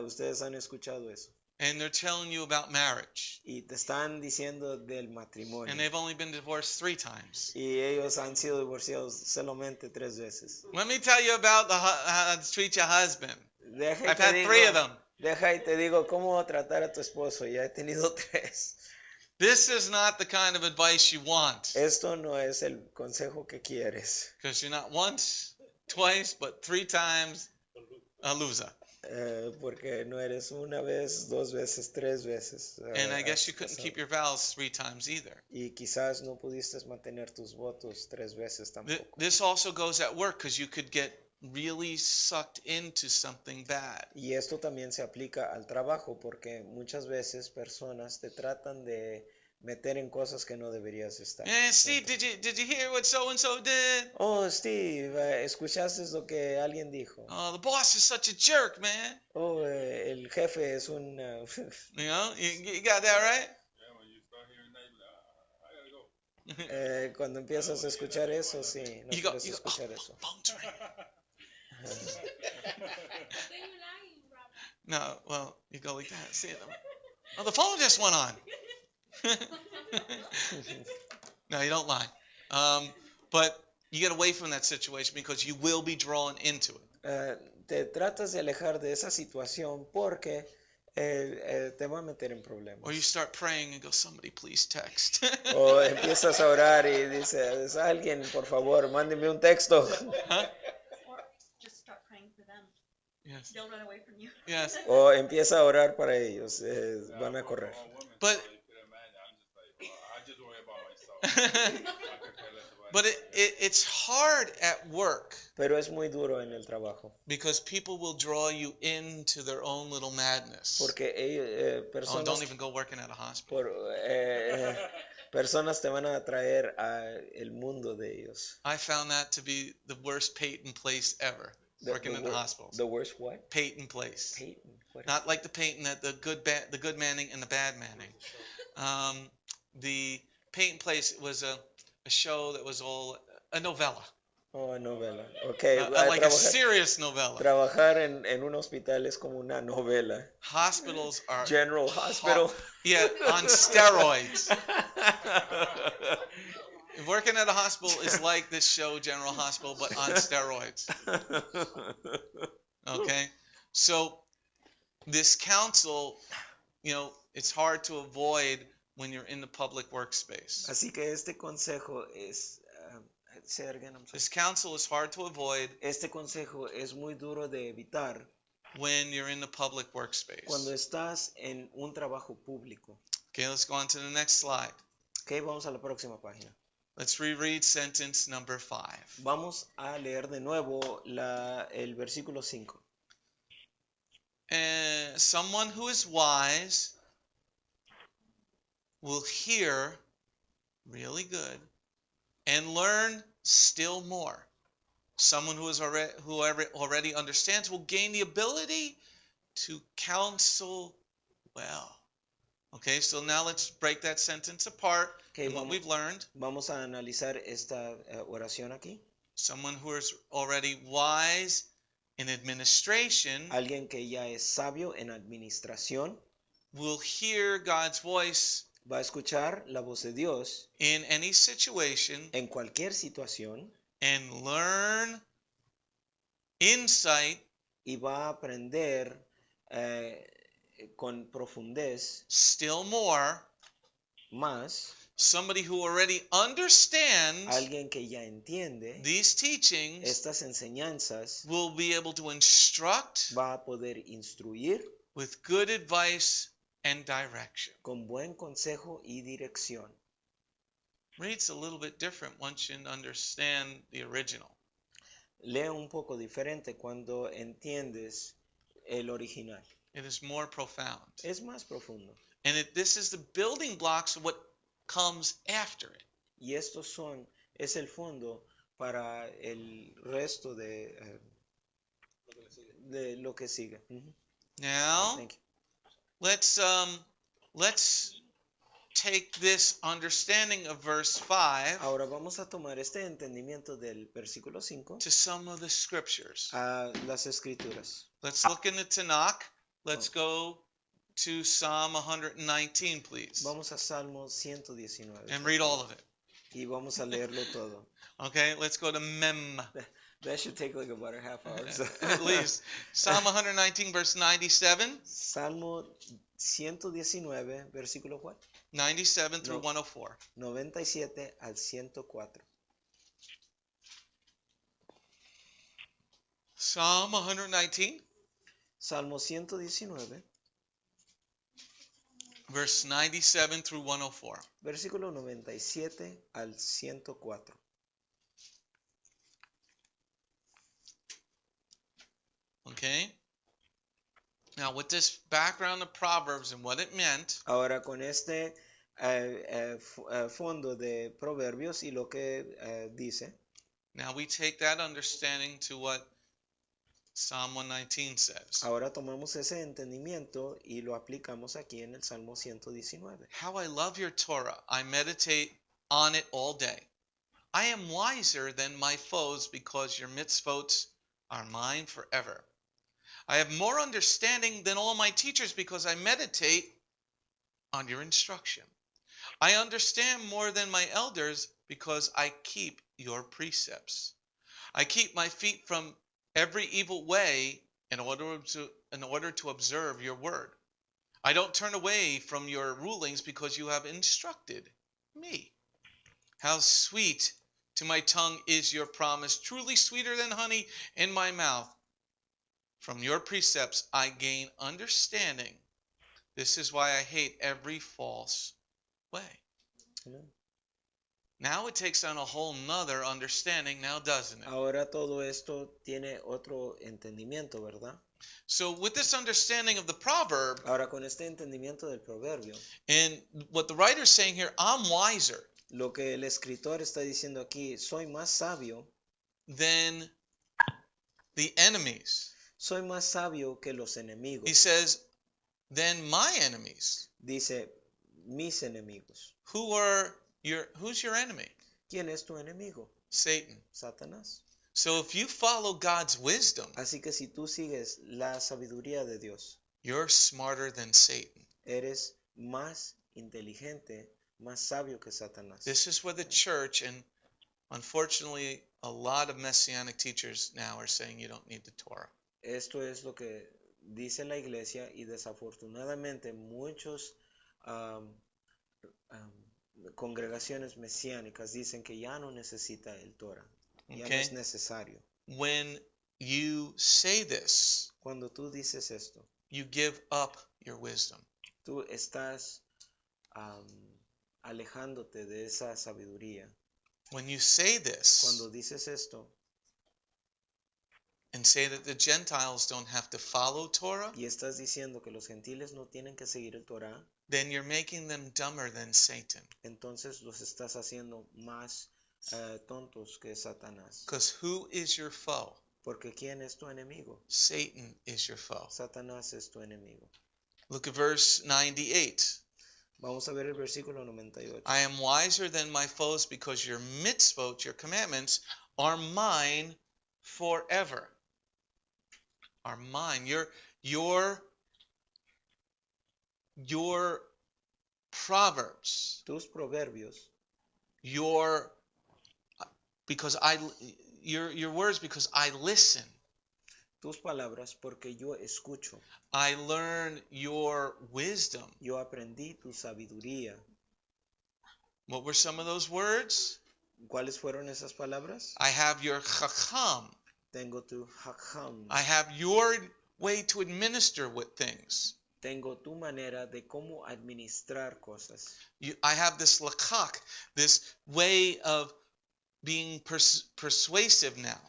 Ustedes han escuchado eso. And they're telling you about marriage. Y te están diciendo del matrimonio. And they've only been divorced 3 times. Y ellos han sido divorciados solamente 3 veces. Let me tell you about how to treat your husband. Deja y I've te had digo, 3 of them. Deja y te digo cómo tratar a tu esposo. Ya he tenido 3. This is not the kind of advice you want. Esto no es el consejo que quieres. Because you're not once, twice, but 3 times a loser. Porque no eres una vez, 2 veces, 3 veces. And I guess you couldn't keep your vows 3 times either. Y quizás no pudiste mantener tus votos 3 veces tampoco. This also goes at work because you could get really sucked into something bad. Y esto también se aplica al trabajo porque muchas veces personas te tratan de meter en cosas que no deberías estar. Steve, did you hear what so and so did? Oh, Steve, ¿escuchaste lo que alguien dijo? Oh, the boss is such a jerk, man. Oh, el jefe es un... You know, you got that right? Yeah, when you start hearing that, I gotta go. Cuando empiezas a escuchar eso, sí, no You go, quieres escuchar oh, eso. phone's ringing. No, well, you go like that. See, oh, the phone just went on. No, you don't lie. But you get away from that situation because you will be drawn into it. Te tratas de alejar de esa situación porque te va a meter en problemas. Or you start praying and go, somebody please text. O empiezas a orar y dices, alguien, por favor, mándeme un texto. Huh? Or just start praying for them. Yes. They'll run away from you. Yes. O empieza a orar para ellos, van a correr. For women, But- so you could imagine, I'm just like, I just worry about But it's hard at work Pero es muy duro en el trabajo. because people will draw you into their own little madness. Porque Oh, personas, don't even go working at a hospital. personas te van a atraer a el mundo de ellos. I found that to be the worst patent place ever, working in the hospitals. The worst what? Patent place. Peyton. What? Not like the patent at the good Manning and the bad Manning. The patent place was a show that was all a novella. Oh, novela. Okay. Like a serious novella. Trabajar en un hospital es como una novela. Hospitals are General Hospital. Yeah, on steroids. Working at a hospital is like this show, General Hospital, but on steroids. Okay? So, this counsel, it's hard to avoid when you're in the public workspace. Así que este consejo es... say it again, I'm sorry. This counsel is hard to avoid Este consejo es muy duro de evitar when you're in the public workspace. cuando estás en un trabajo público. Okay, let's go on to the next slide. Ok, vamos a la próxima página. Let's reread sentence number 5. Vamos a leer de nuevo el versículo 5. Someone who is wise will hear really good and learn still more. Someone who already understands will gain the ability to counsel well. Okay, so now let's break that sentence apart Okay, and what we've learned. Vamos a analizar esta oración aquí. Someone who is already wise in administration Alguien que ya es sabio en administración will hear God's voice va a escuchar la voz de Dios in any situation en cualquier situación and learn insight y va a aprender con profundez still more. más. Somebody who already understands Alguien que ya entiende these teachings estas enseñanzas will be able to instruct va a poder instruir with good advice and direction. con buen consejo y dirección. Reads a little bit different once you understand the original. Lee un poco diferente cuando entiendes el original. It is more profound. Es más profundo. And this is the building blocks of what comes after it. Y estos es el fondo para el resto de lo que sigue. Now, Thank you. let's take this understanding of verse 5 Ahora vamos a tomar este entendimiento del versículo 5 to some of the scriptures. a las escrituras. Let's look in the Tanakh. Let's go to Psalm 119, please, Vamos a Salmo 119 and read all of it. y vamos a leerlo todo. Okay, let's go to Mem. That should take like about a half hour. So. At least. Psalm 119, verse 97. Salmo 119, versículo 4. 97 through No. 104. 97 al 104. Psalm 119, Salmo 119, verse 97 through 104. versículo 97 al 104. Okay? Now, with this background of Proverbs and what it meant, Ahora con este fondo de Proverbios y lo que dice, now we take that understanding to what Psalm 119 says. ahora tomamos ese entendimiento y lo aplicamos aquí en el Salmo 119. How I love your Torah. I meditate on it all day. I am wiser than my foes because your mitzvot are mine forever. I have more understanding than all my teachers because I meditate on your instruction. I understand more than my elders because I keep your precepts. I keep my feet from every evil way in order to observe your word. I don't turn away from your rulings because you have instructed me. How sweet to my tongue is your promise, truly sweeter than honey in my mouth. From your precepts I gain understanding. This is why I hate every false way. Amen. Now it takes on a whole nother understanding now, doesn't it? Ahora todo esto tiene otro entendimiento, ¿verdad? So with this understanding of the proverb, Ahora con este entendimiento del proverbio, and what the writer's saying here, I'm wiser lo que el escritor está diciendo aquí, soy más sabio, than the enemies. soy más sabio que los He enemigos. says, than my enemies. Dice, mis enemigos. Who's your enemy? ¿Quién es tu enemigo? Satan. Satanás. So if you follow God's wisdom, Así que si tú sigues la sabiduría de Dios, you're smarter than Satan. eres más inteligente, más sabio que Satanás. This is where the church, and unfortunately a lot of messianic teachers now are saying you don't need the Torah. Esto es lo que dice la iglesia y desafortunadamente muchos congregaciones mesiánicas dicen que ya no necesita el Torah, ya no Okay? es necesario. When you say this, Cuando tú dices esto, you give up your wisdom. tú estás alejándote de esa sabiduría. When you say this Cuando dices esto and say that the Gentiles don't have to follow Torah, y estás diciendo que los gentiles no tienen que seguir el Torah, then you're making them dumber than Satan. entonces los estás haciendo más tontos que Satanás. Because who is your foe? Porque ¿quién es tu enemigo? Satan is your foe. Satanás es tu enemigo. Look at verse 98. Vamos a ver el versículo 98. I am wiser than my foes because your mitzvot, your commandments, are mine forever. Are mine. Your proverbs, Tus proverbios, your words, because I listen. tus palabras, porque yo escucho. I learn your wisdom. Yo aprendí tu sabiduría. What were some of those words? ¿Cuáles fueron esas palabras? I have your chacham. Tengo tu hakam. I have your way to administer with things. Tengo tu manera de cómo administrar cosas. I have this leqach, this way of being persuasive now.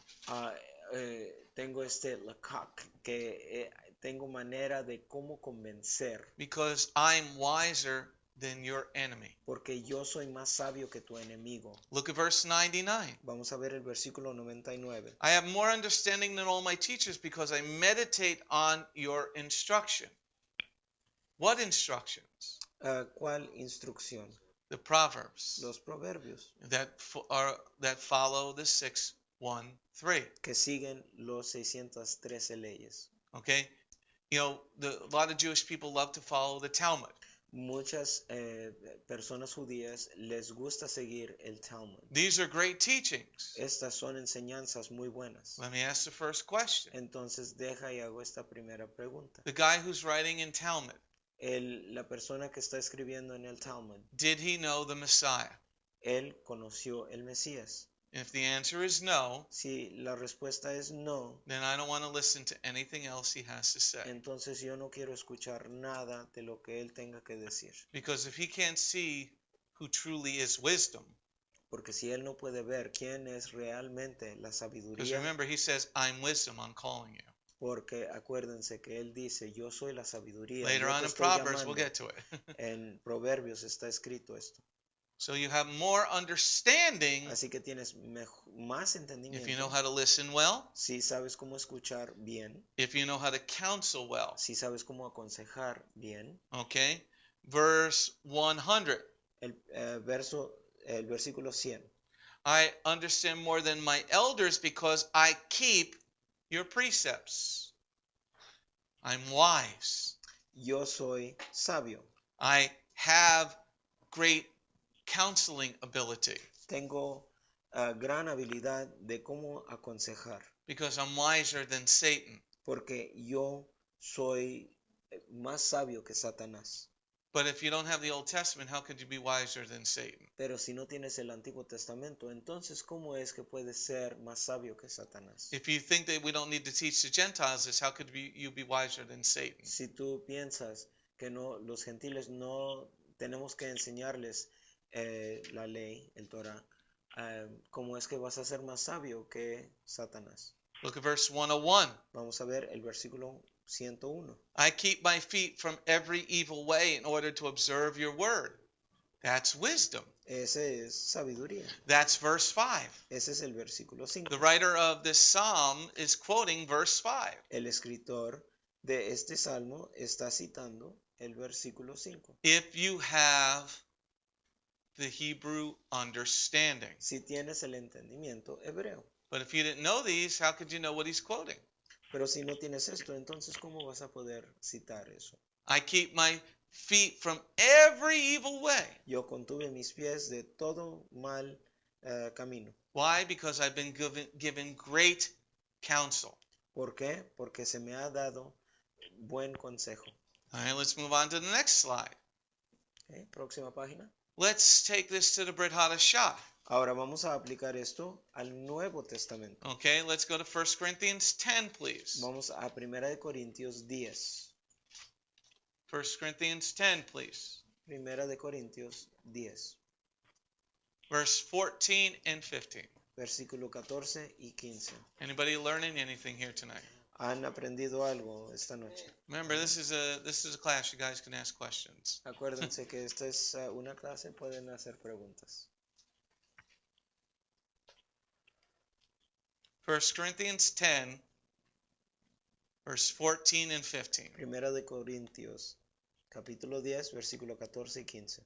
Tengo este leqach, que tengo manera de cómo convencer. Because I'm wiser than your enemy. Porque yo soy más sabio que tu enemigo. Look at verse 99. Vamos a ver el versículo 99. I have more understanding than all my teachers because I meditate on your instruction. What instructions? ¿Cuál instrucción? The Proverbs Los proverbios. that follow the 613. Que siguen los 613 leyes. Okay? You know, a lot of Jewish people love to follow the Talmud. Muchas personas judías les gusta seguir el Talmud. These are great teachings. Estas son enseñanzas muy buenas. Let me ask the first question. Entonces deja y hago esta primera pregunta. The guy who's writing in Talmud, La persona que está escribiendo en el Talmud, did he know the Messiah? él conoció el Mesías. If the answer is no, Si la respuesta es no, then I don't want to listen to anything else he has to say. entonces yo no quiero escuchar nada de lo que él tenga que decir. Because if he can't see who truly is wisdom, Porque si él no puede ver quién es realmente la because sabiduría, remember, he says, I'm wisdom, I'm calling you. porque acuérdense que él dice, yo soy la sabiduría. Later yo on te in estoy Proverbs, we'll llamando. get to it. En Proverbios está escrito esto. So you have more understanding Así que tienes más if entendimiento. you know how to listen well, Si sabes cómo escuchar bien, if you know how to counsel well. si sabes cómo aconsejar bien. Okay? Verse 100. El versículo 100. I understand more than my elders because I keep your precepts. I'm wise. Yo soy sabio. I have great counseling ability Tengo gran habilidad de cómo aconsejar. because I'm wiser than Satan. Porque yo soy más sabio que Satanás. But if you don't have the Old Testament, how could you be wiser than Satan? Pero si no tienes el Antiguo Testamento, entonces ¿cómo es que puedes ser más sabio que Satanás? If you think that we don't need to teach the Gentiles this, how could you be wiser than Satan? Si tú piensas que no, los gentiles no tenemos que enseñarles la ley, el Torah, ¿cómo es que vas a ser más sabio que Satanás? Look at verse 101. Vamos a ver el versículo 101. I keep my feet from every evil way in order to observe your word. That's wisdom. Ese es sabiduría. That's verse 5. Ese es el versículo 5. The writer of this psalm is quoting verse 5. El escritor de este salmo está citando el versículo 5. If you have the Hebrew understanding. Si tienes el entendimiento hebreo. But if you didn't know these, how could you know what he's quoting? Pero si no tienes esto, entonces ¿cómo vas a poder citar eso? I keep my feet from every evil way. Yo contuve mis pies de todo mal camino. Why? Because I've been given great counsel. ¿Por qué? Porque se me ha dado buen consejo. All right, let's move on to the next slide. Okay, próxima página. Let's take this to the Brit Hadashah. Ahora vamos a aplicar esto al Nuevo Testamento. Okay, let's go to 1 Corinthians 10, please. Vamos a 1 Corintios 10. 1 Corinthians 10, please. 1 Corintios 10. Verse 14 and 15. Versículo 14 y 15. Anybody learning anything here tonight? ¿Han aprendido algo esta noche? Remember, this is a class. You guys can ask questions. Acuérdense que esta es una clase, pueden hacer preguntas. 1 Corinthians 10, verse 14 and 15. 1 Corintios, capítulo 10, versículo 14 y 15.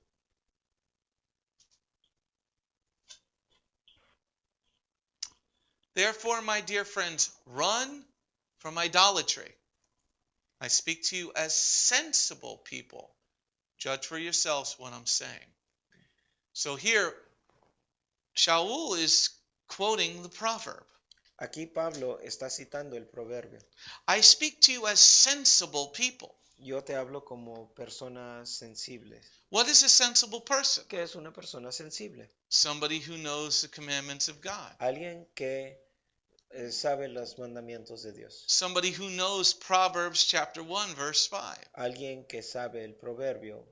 Therefore, my dear friends, run from idolatry. I speak to you as sensible people. Judge for yourselves what I'm saying. So here, Shaul is quoting the proverb. Aquí Pablo está citando el proverbio. I speak to you as sensible people. Yo te hablo como persona sensible. What is a sensible person? ¿Qué es una persona sensible? Somebody who knows the commandments of God. Alguien que sabe los mandamientos de Dios. Somebody who knows Proverbs chapter 1, verse 5. Alguien que sabe el proverbio,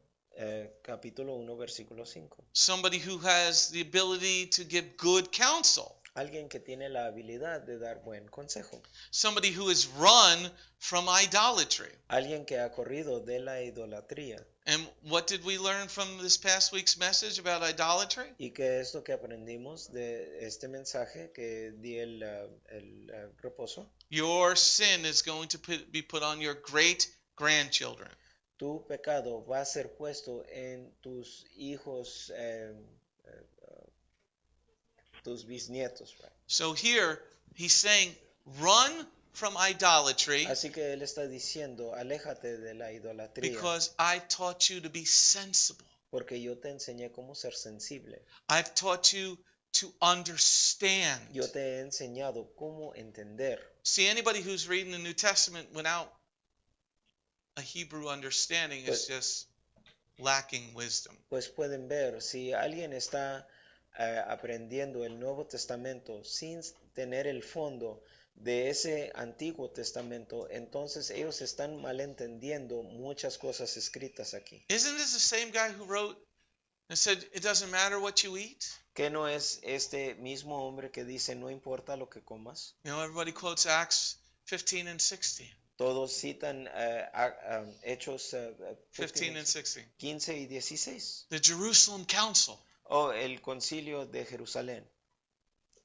capítulo 1, versículo 5. Somebody who has the ability to give good counsel. Alguien que tiene la habilidad de dar buen consejo. Somebody who has run from idolatry. Alguien que ha corrido de la idolatría. And what did we learn from this past week's message about idolatry? ¿Y qué es lo que aprendimos de este mensaje que di el reposo? Your sin is going to be put on your great grandchildren. Tu pecado va a ser puesto en tus hijos, tus bisnietos. Right? So here he's saying, run from idolatry. Así que él está diciendo, aléjate de la idolatría. Because I taught you to be sensible. Porque yo te enseñé cómo ser sensible. I've taught you to understand. Yo te he enseñado cómo entender. See, anybody who's reading the New Testament without a Hebrew understanding is just lacking wisdom. Pues pueden ver, si alguien está aprendiendo el Nuevo Testamento sin tener el fondo de ese Antiguo Testamento, entonces ellos están malentendiendo muchas cosas escritas aquí. Isn't this the same guy who wrote and said, it doesn't matter what you eat? ¿Qué no es este mismo hombre que dice, no importa lo que comas? You know, everybody quotes Acts 15 and 16. Todos citan Hechos 15 and 16. 15 y 16. The Jerusalem Council. O el concilio de Jerusalén.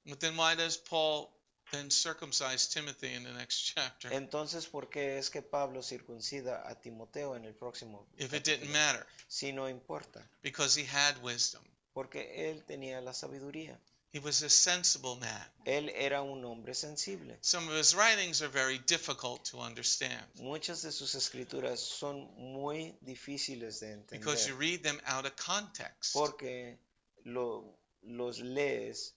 But then why does Paul then circumcise Timothy in the next chapter? Entonces, ¿por qué es que Pablo circuncida a Timoteo en el próximo If it capítulo? didn't matter. Si no importa. Because he had wisdom. Porque él tenía la sabiduría. He was a sensible man. Él era un hombre sensible. Some of his writings are very difficult to understand. Muchas de sus escrituras son muy difíciles de entender. Because you read them out of context. Porque los lees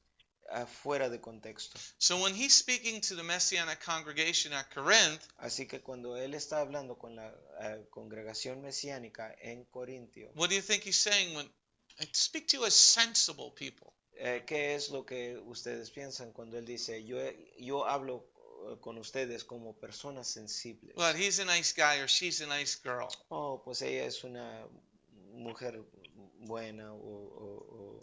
fuera de contexto. So when he's speaking to the Messianic congregation at Corinth, Así que cuando él está hablando con la congregación mesiánica en Corintio, what do you think he's saying when I speak to you as sensible people? ¿qué es lo que ustedes piensan cuando él dice, yo hablo con ustedes como personas sensibles? Well, he's a nice guy or she's a nice girl. Oh, pues ella es una mujer buena o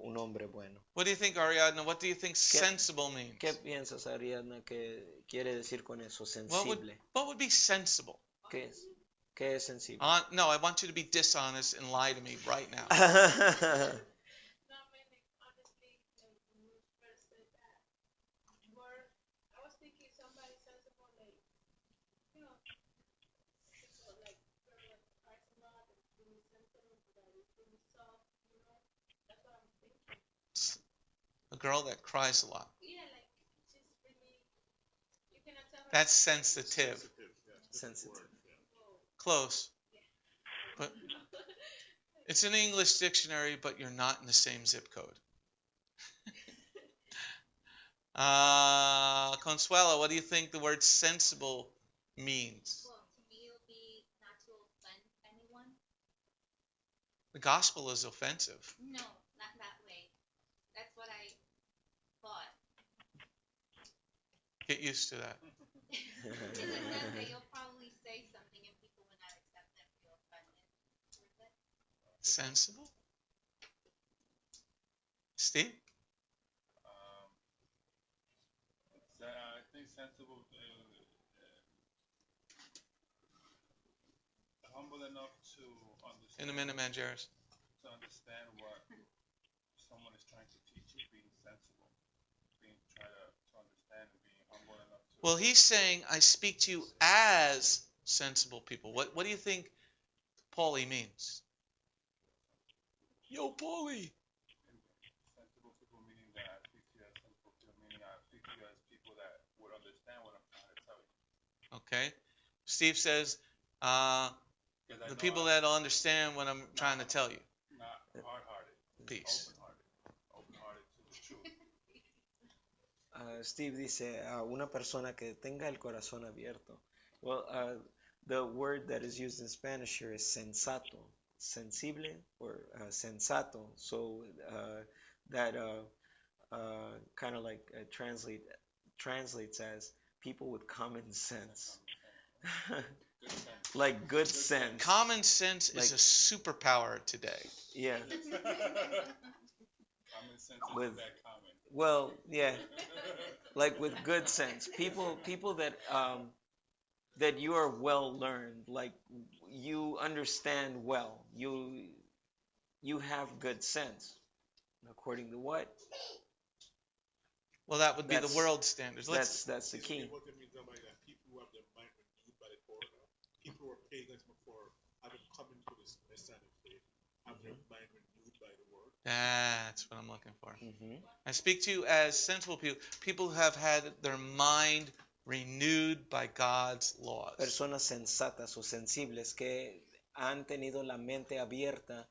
un hombre bueno. What do you think, Ariadna? What do you think sensible means? ¿Qué piensas, Ariadna, que quiere decir con eso, What sensible? would be sensible? ¿Qué es? ¿Qué es sensible? No, I want you to be dishonest and lie to me right now. A girl that cries a lot. That's sensitive. Sensitive. Close. But it's in the English dictionary, but you're not in the same zip code. Consuelo, what do you think the word sensible means? Well, to me, it would be not to offend anyone. The gospel is offensive. No, not that way. That's what I thought. Get used to that. In the sense that you'll probably say something and people will not accept it and feel offended. Sensible? Steve? I think sensible, humble enough to understand. In a minute, man, Jairus. To understand what someone is trying to teach you, being sensible, try to understand and being humble enough to. Well, he's saying, I speak to you as sensible people. What do you think Paulie means? Yo, Paulie! Sensible people meaning that I speak to you as sensible people, meaning I speak to you as people that would understand what I'm trying to tell you. Okay. Steve says, the people that will understand what I'm trying to tell you. Not hard-hearted. Peace. Open-hearted to the truth. Steve dice, una persona que tenga el corazón abierto. Well, the word that is used in Spanish here is sensato, sensible or sensato. So that kind of like translates as people with common sense. Like good sense. Common sense is a superpower today. Yeah. Common sense is that common. Well, yeah. Like with good sense. People that you are well learned, like you understand well. You have good sense. According to what? Well, that would be the world standards. That's the key. What it means by that, people who have their mind renewed by the Torah, people who are pagans before having come into this Messianic faith, have their mind renewed by the word. That's what I'm looking for. Mm-hmm. I speak to you as sensible people, people who have had their mind renewed by God's laws. Personas sensatas o sensibles que han tenido la mente abierta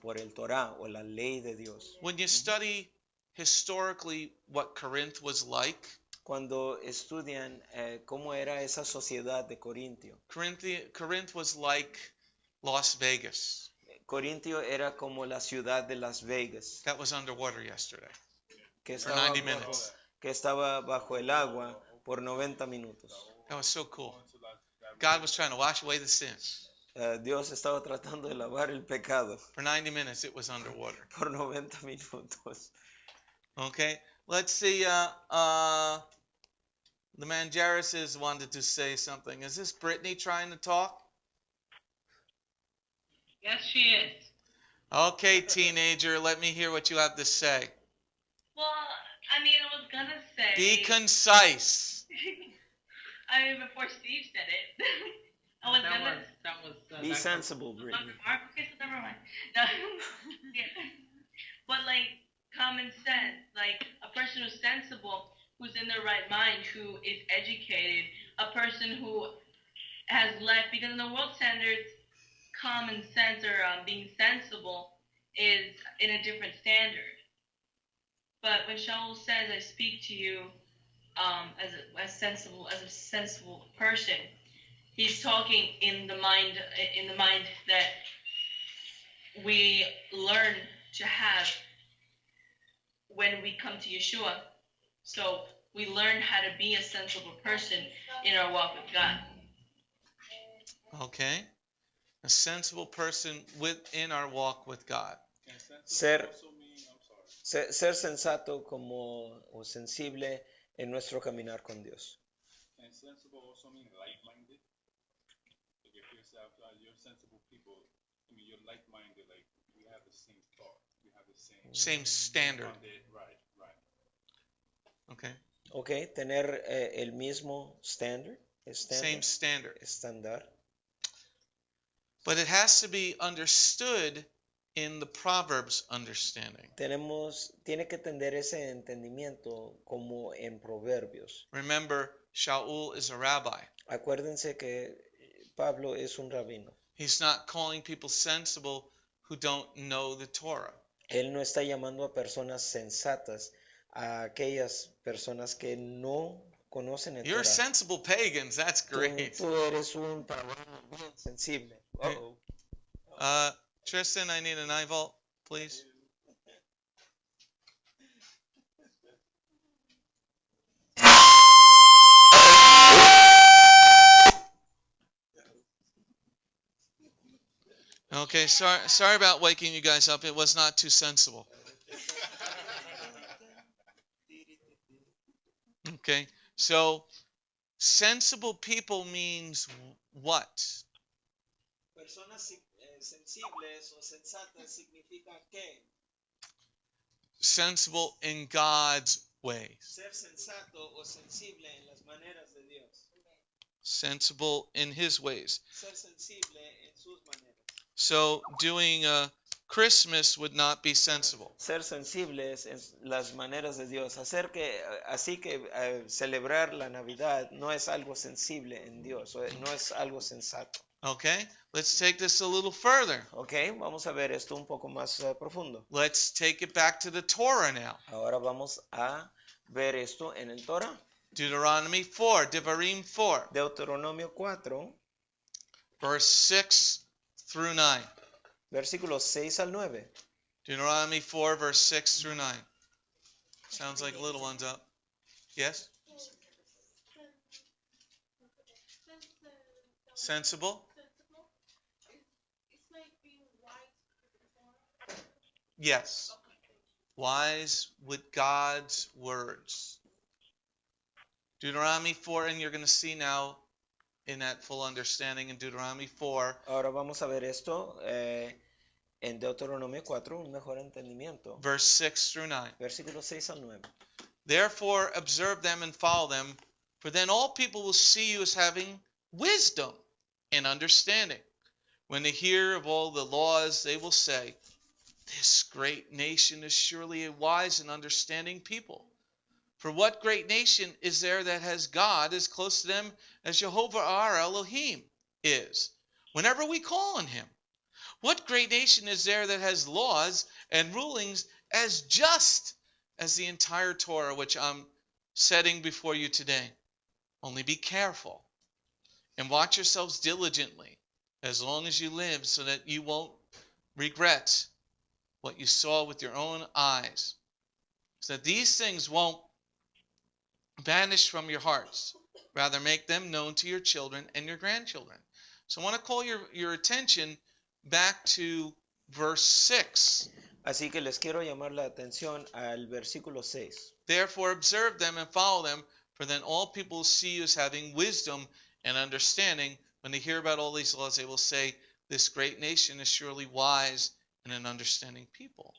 por el Torah o la ley de Dios. When you study historically what Corinth was like, cuando estudian cómo era esa sociedad de Corintio. Corinth was like Las Vegas. Corintio era como la ciudad de Las Vegas. That was underwater yesterday. Que for 90 minutes. Que estaba bajo el agua por 90 minutos. That was so cool. God was trying to wash away the sin. Dios estaba tratando de lavar el pecado. For 90 minutes it was underwater. Por 90 minutos. Okay, let's see. The man Jairus wanted to say something. Is this Brittany trying to talk? Yes, she is. Okay, teenager, let me hear what you have to say. Well, I mean, I was gonna say. Be concise. I mean, before Steve said it, I was gonna. Be sensible, Brittany. Okay, so never mind. No, yeah. But like common sense, like a person who's sensible, who's in their right mind, who is educated, a person who has left, because in the world standards, common sense or being sensible is in a different standard. But when Shaul says, "I speak to you as a sensible person," he's talking in the mind that we learn to have when we come to Yeshua. So we learn how to be a sensible person in our walk with God. Okay. A sensible person within our walk with God. Can sensible Ser- also mean, I'm sorry. Ser sensato como o sensible en nuestro caminar con Dios. Can sensible also mean like-minded? Like if you're sensible people, I mean you're like-minded, like we have the same thought, we have the Same standard. Right. Okay. Ok, tener el mismo standard, Same standard. estándar. But it has to be understood in the Proverbs understanding. Tiene que tener ese entendimiento como en Proverbios. Remember, Shaul is a rabbi. Acuérdense que Pablo es un rabino. He's not calling people sensible who don't know the Torah. Él no está llamando a personas sensatas, a aquellas personas que no conocen el You're Torah. sensible pagans. That's great. Tú eres un pagano bien sensible. Uh-oh. Tristan, I need an eye vault, please. Okay, sorry about waking you guys up. It was not too sensible. Okay, so sensible people means what? Personas sensibles o sensatas significa que Sensible in God's ways. ser sensato o sensible en las maneras de Dios. Sensible in His ways. Ser sensible en sus maneras. So doing Christmas would not be sensible. Ser sensibles en las maneras de Dios. Así que celebrar la Navidad no es algo sensible en Dios, no es algo sensato. Okay, let's take this a little further. Ok, vamos a ver esto un poco más profundo. Let's take it back to the Torah now. Ahora vamos a ver esto en el Torah. Deuteronomy 4, Devarim 4, Deuteronomio 4, verse 6 through 9. versículos 6 al 9. Deuteronomy 4, verse 6 through 9. Sounds like little ones up. Yes? Sensible? It's like being wise. Yes. Wise with God's words. Deuteronomy 4, and you're going to see now in that full understanding in Deuteronomy 4, Ahora vamos a ver esto en Deuteronomio 4, un mejor entendimiento. verse 6 through 9. Versículos 6 al 9. Therefore observe them and follow them, for then all people will see you as having wisdom and understanding. When they hear of all the laws, they will say, this great nation is surely a wise and understanding people. For what great nation is there that has God as close to them as Jehovah our Elohim is, whenever we call on Him? What great nation is there that has laws and rulings as just as the entire Torah which I'm setting before you today? Only be careful and watch yourselves diligently as long as you live, so that you won't regret what you saw with your own eyes, so that these things won't vanish from your hearts. Rather, make them known to your children and your grandchildren. So I want to call your attention back to verse 6. Así que les quiero llamar la atención al versículo 6. Therefore observe them and follow them, for then all people will see you as having wisdom and understanding. When they hear about all these laws, they will say, this great nation is surely wise and an understanding people.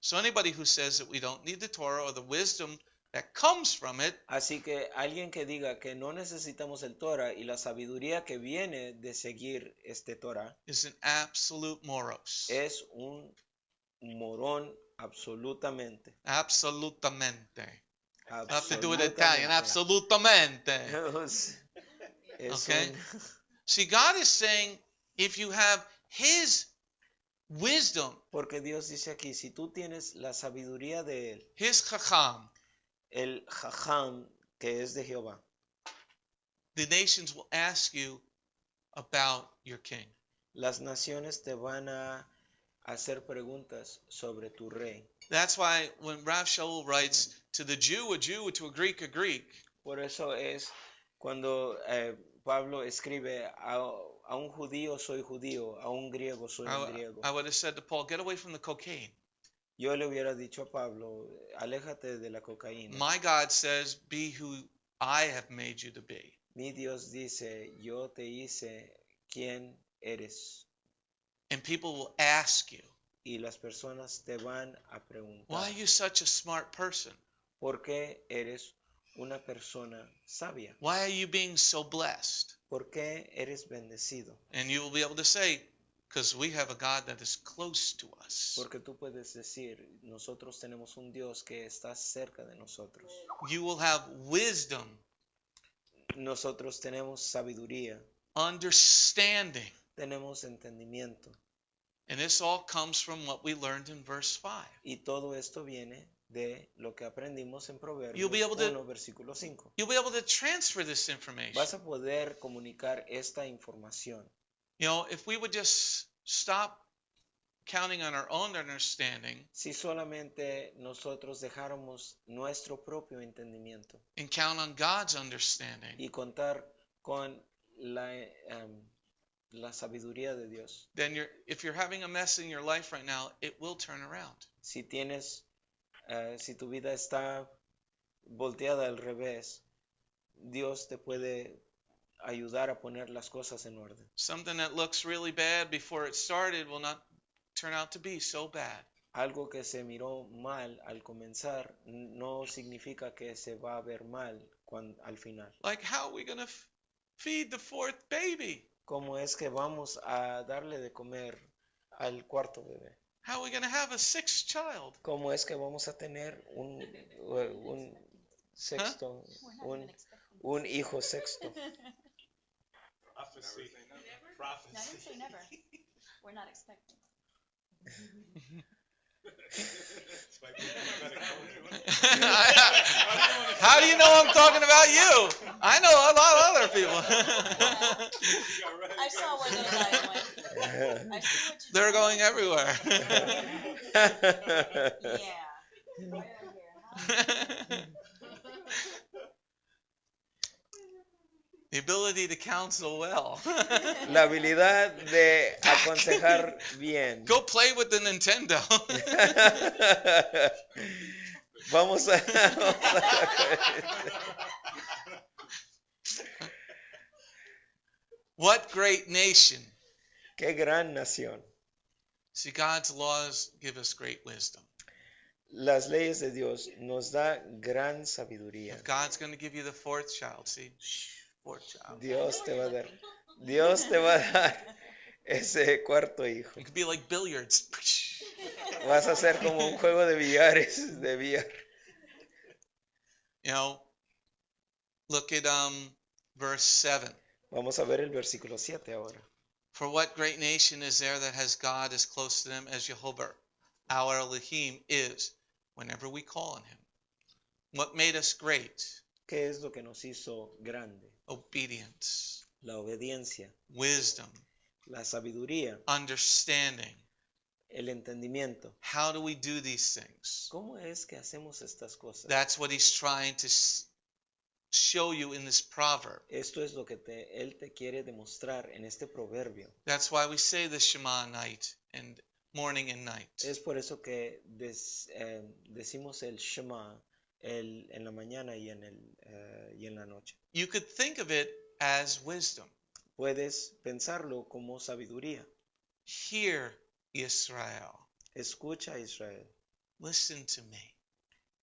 So anybody who says that we don't need the Torah or the wisdom that comes from it, Así que alguien que diga que no necesitamos el Torah y la sabiduría que viene de seguir este Torah is an absolute moros. es un morón absolutamente. Absolutamente. I have to do it Absolutamente. Italian. Absolutamente. Es Okay. un- See, God is saying, if you have His wisdom, Porque Dios dice aquí, si tú tienes la sabiduría de Él, His chacham, el jajam que es de Jehová, the nations will ask you about your king. las naciones te van a hacer preguntas sobre tu rey. That's why when Rav Shaul writes, to the Jew, a Jew, to a Greek, a Greek, Por eso es cuando Pablo escribe a un judío soy judío, a un griego soy un griego. I would have said to Paul, get away from the cocaine. Yo le hubiera dicho a Pablo, aléjate de la cocaína. My God says, be who I have made you to be. Mi Dios dice, yo te hice quien eres. And people will ask you, Y las personas te van a why preguntar, are you such a smart person? ¿por qué eres una persona sabia? Why are you being so blessed? ¿Por qué eres bendecido? And you will be able to say, because we have a God that is close to us. Porque tú puedes decir, nosotros tenemos un Dios que está cerca de nosotros. You will have wisdom, Nosotros tenemos sabiduría, understanding. tenemos entendimiento. And this all comes from what we learned in verse 5. Y todo esto viene de lo que aprendimos en Proverbios You'll be able to- 1, versículo 5. You'll be able to transfer this information. Vas a poder comunicar esta información. You know, if we would just stop counting on our own understanding Si solamente nosotros dejáramos nuestro propio entendimiento and count on God's understanding, y contar con la sabiduría de Dios. then if you're having a mess in your life right now, it will turn around. Si si tu vida está volteada al revés, Dios te puede ayudar a poner las cosas en orden. Something that looks really bad before it started will not turn out to be so bad. Algo que se miró mal al comenzar no significa que se va a ver mal al final. Like, how are we going to feed the fourth baby? ¿Cómo es que vamos a darle de comer al cuarto bebé? How are we going to have a sixth child? ¿Cómo es que vamos a tener un sexto, We're not even expecting. un hijo sexto? Prophecy. No, I didn't Prophecy. say never. We're not expecting. It's like prophetic word. How do you know I'm talking about you? I know a lot of other people. I saw where those eyes went. I see what you They're did. going everywhere. Yeah. Right on here, huh? The ability to counsel well. La habilidad de aconsejar bien. Go play with the Nintendo. Vamos a What great nation. qué gran nación. See, God's laws give us great wisdom. Las leyes de Dios nos da gran sabiduría. If God's going to give you the fourth child, see, fourth child. Dios te va a dar ese cuarto hijo. It could be like billiards. Vas a ser como un juego de billares, de billar. You know, look at verse 7. Vamos a ver el versículo 7 ahora. For what great nation is there that has God as close to them as Jehovah, our Elohim, is whenever we call on him? What made us great? ¿Qué es lo que nos hizo grande? Obedience, La obediencia, wisdom, la sabiduría, understanding. el entendimiento. How do we do these things? ¿Cómo es que hacemos estas cosas? That's what he's trying to show you in this proverb. Esto es lo que Él te quiere demostrar en este proverbio. That's why we say the Shema night and morning and night. Es por eso que decimos el Shema en la mañana y en la noche. You could think of it as wisdom. Puedes pensarlo como sabiduría. Hear, Israel. Escucha, Israel. Listen to me.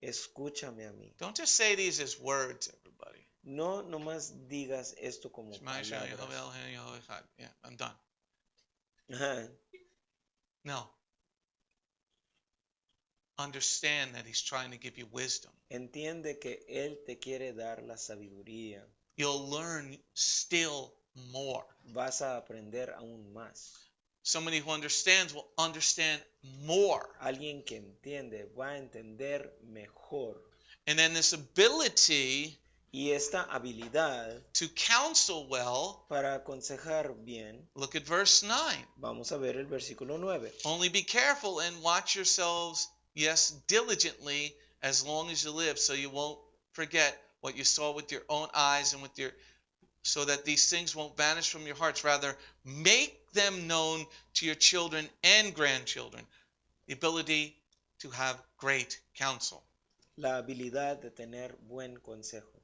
Escúchame a mí. Don't just say these as words, everybody. No nomás digas esto como Shema Yisrael, Yehovah palabras. Eloheinu, Yehovah Echad. Yeah, I'm done. Ajá. No. Understand that he's trying to give you wisdom. Entiende que Él te quiere dar la sabiduría. You'll learn still more. Vas a aprender aún más. Somebody who understands will understand more. Alguien que entiende va a entender mejor. And then this ability Y esta habilidad to counsel well, para aconsejar bien, look at verse 9. vamos a ver el versículo 9. Only be careful and watch yourselves, yes, diligently, as long as you live, so you won't forget what you saw with your own eyes and with your so that these things won't vanish from your hearts. Rather, make them known to your children and grandchildren. The ability to have great counsel, La habilidad de tener buen consejo.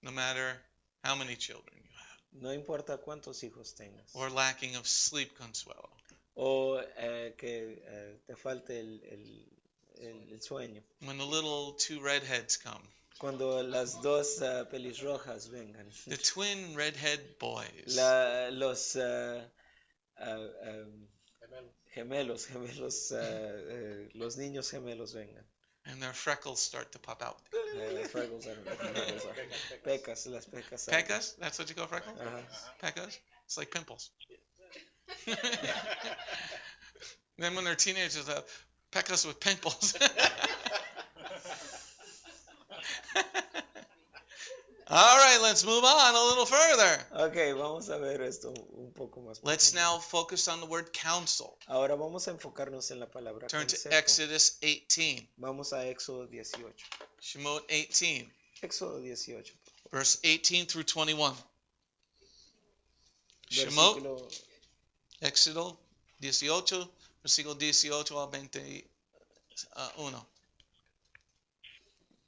no matter how many children you have, No importa cuántos hijos tengas. or lacking of sleep consuelo. O que te falte el sueño. When the little two redheads come, Cuando las dos pelirrojas vengan. the twin redhead boys, Los gemelos, los niños gemelos vengan. and their freckles start to pop out. Freckles pecas, las pecas. Pecas? That's what you call freckles? Ajá. Pecas? It's like pimples. Then when they're teenagers, have pecas with pimples. All right, let's move on a little further. Ok, vamos a ver esto un poco más. Let's profundo. now focus on the word counsel. Ahora vamos a enfocarnos en la palabra Turn to consejo. Exodus 18. Vamos a Éxodo 18. Shemot 18, Éxodo 18. verse 18 through 21. Shemot, Versículo Éxodo 18, versículo 18 al 21.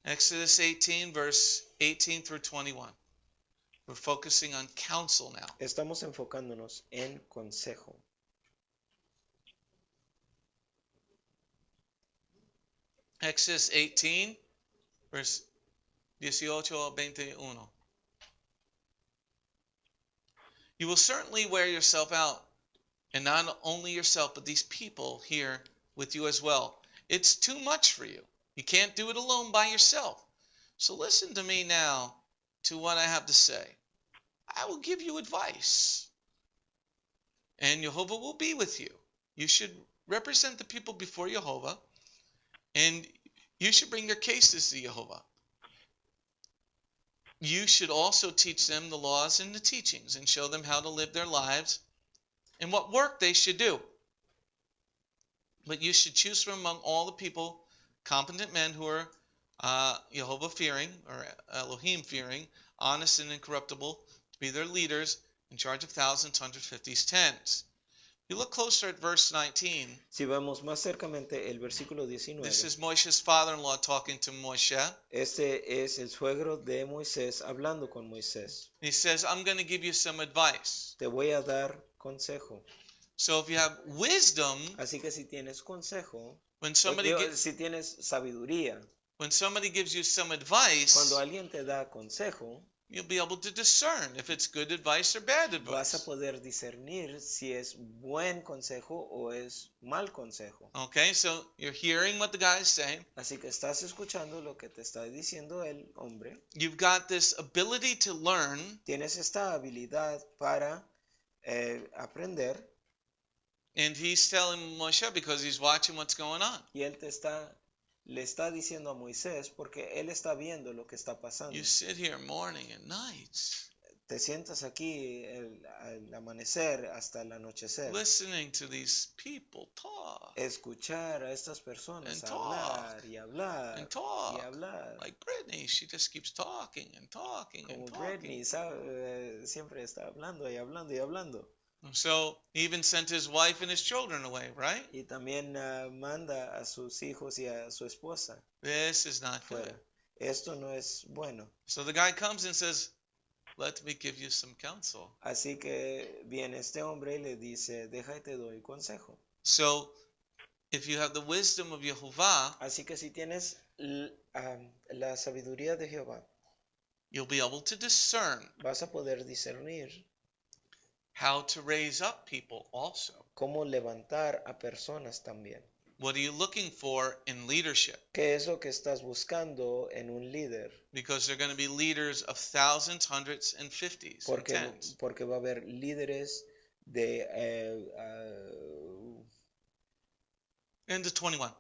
Exodus 18, verse 18 through 21. We're focusing on counsel now. Estamos enfocándonos en consejo. Exodus 18, verse 18 al 21. You will certainly wear yourself out, and not only yourself, but these people here with you as well. It's too much for you. You can't do it alone by yourself. So listen to me now to what I have to say. I will give you advice, and Jehovah will be with you. You should represent the people before Jehovah, and you should bring your cases to Jehovah. You should also teach them the laws and the teachings and show them how to live their lives and what work they should do. But you should choose from among all the people competent men who are Jehovah-fearing or Elohim-fearing, honest and incorruptible, to be their leaders in charge of thousands, hundreds, fifties, tens. You look closer at verse 19. Si vemos más cercamente el versículo 19. This is Moshe's father-in-law talking to Moshe. Este es el suegro de Moisés hablando con Moisés. He says, I'm going to give you some advice. Te voy a dar consejo. So if you have wisdom, Así que si tienes consejo, when somebody si tienes sabiduría, gives you some advice, cuando alguien te da consejo, you'll be able to discern if it's good advice or bad vas a advice. poder discernir si es buen consejo o es mal consejo. Okay, so you're hearing what the guy is saying. Así que estás escuchando lo que te está diciendo el hombre. You've got this ability to learn, Tienes esta habilidad para aprender and he's telling Moshe because he's watching what's going on. y él le está diciendo a Moisés porque él está viendo lo que está pasando. You sit here morning and nights, Te sientas aquí al amanecer hasta el anochecer. listening to these people talk Escuchar a estas personas And hablar y hablar and talk. y hablar. Like Brittany, she just keeps talking and talking Como and talking. Britney siempre está hablando y hablando y hablando. So he even sent his wife and his children away, right? Y también manda a sus hijos y a su esposa This is not good. fuera. Esto no es bueno. So the guy comes and says, let me give you some counsel. Así que viene este hombre y le dice, deja y te doy consejo. So if you have the wisdom of Yehovah, Así que si tienes la sabiduría de Jehová, you'll be able to discern vas a poder discernir how to raise up people also. cómo levantar a personas también. What are you looking for in leadership? ¿Qué es lo que estás buscando en un líder? Because they're going to be leaders of thousands, hundreds, and fifties, and tens. Porque va a haber líderes de And the 21.